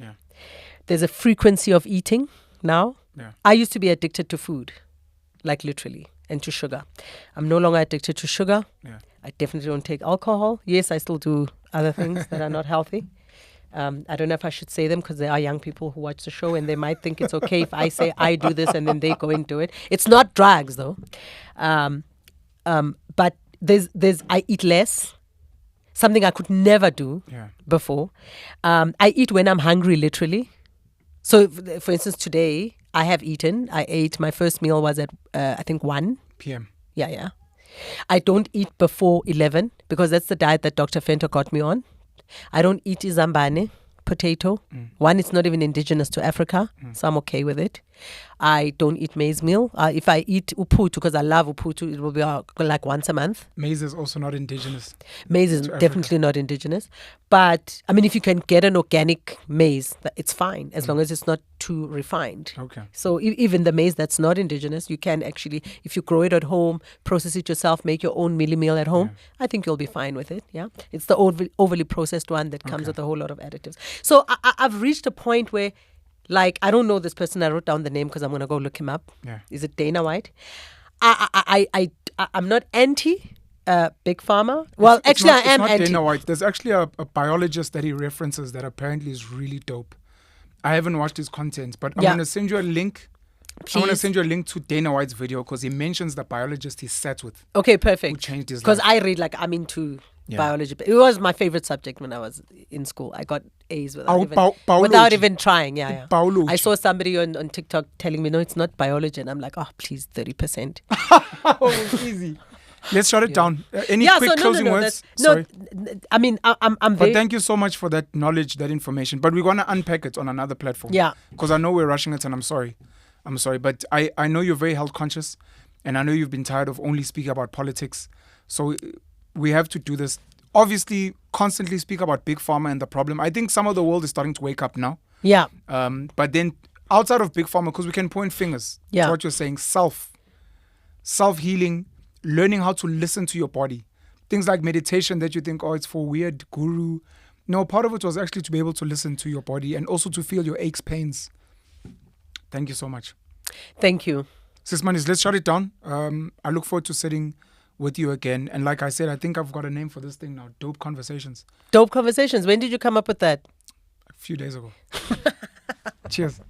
There's a frequency of eating now Yeah. I used to be addicted to food, like literally, and to sugar. I'm no longer addicted to sugar. Yeah. I definitely don't take alcohol. Yes, I still do other things that are not healthy. I don't know if I should say them because there are young people who watch the show and they might think it's okay if I say I do this and then they go and do it. It's not drugs though. But there's I eat less, something I could never do Yeah. before. I eat when I'm hungry, literally. So, for instance, today I have eaten. I ate, my first meal was at, I think, 1 PM. Yeah. I don't eat before 11 because that's the diet that Dr. Fento got me on. I don't eat izambane, potato. One, it's not even indigenous to Africa, so I'm okay with it. I don't eat maize meal. If I eat uputu, because I love uputu, it will be like once a month. Maize is also not indigenous. Maize is to definitely not indigenous. But, I mean, if you can get an organic maize, it's fine, as long as it's not too refined. Okay. So even the maize that's not indigenous, you can actually, if you grow it at home, process it yourself, make your own milli meal at home, I think you'll be fine with it, yeah? It's the overly processed one that comes with a whole lot of additives. So I've reached a point where, like, I don't know this person. I wrote down the name because I'm going to go look him up. Yeah. Is it Dana White? I'm not anti Big Pharma. Well, It's actually, not- I am it's not anti. Dana White. There's actually a biologist that he references that apparently is really dope. I haven't watched his content, but I'm Yeah. going to send you a link. I'm going to Please. send you a link to Dana White's video because he mentions the biologist he sat with. Okay, Who perfect. changed his Because life. I read, like, I'm into Yeah. biology. It was my favorite subject when I was in school. I got A's Oh, without biology. even trying. Yeah. Biology. I saw somebody on TikTok telling me, no, it's not biology. And I'm like, oh, please, 30%. Oh, easy. Let's shut it down. Any quick closing words? Sorry. I mean, I'm very... But thank you so much for that knowledge, that information. But we're going to unpack it on another platform. Yeah. Because I know we're rushing it and I'm sorry. But I know you're very health conscious and I know you've been tired of only speaking about politics. So we have to do this. Obviously, constantly speak about Big Pharma and the problem. I think some of the world is starting to wake up now. Yeah. But then outside of Big Pharma, because we can point fingers Yeah. to what you're saying, self-healing, learning how to listen to your body. Things like meditation that you think, oh, it's for weird guru. No, part of it was actually to be able to listen to your body and also to feel your aches, pains. Thank you so much. Thank you. Sis Manis, let's shut it down. I look forward to sitting with you again. And like I said, I think I've got a name for this thing now. Dope Conversations. Dope Conversations. When did you come up with that? A few days ago. Cheers.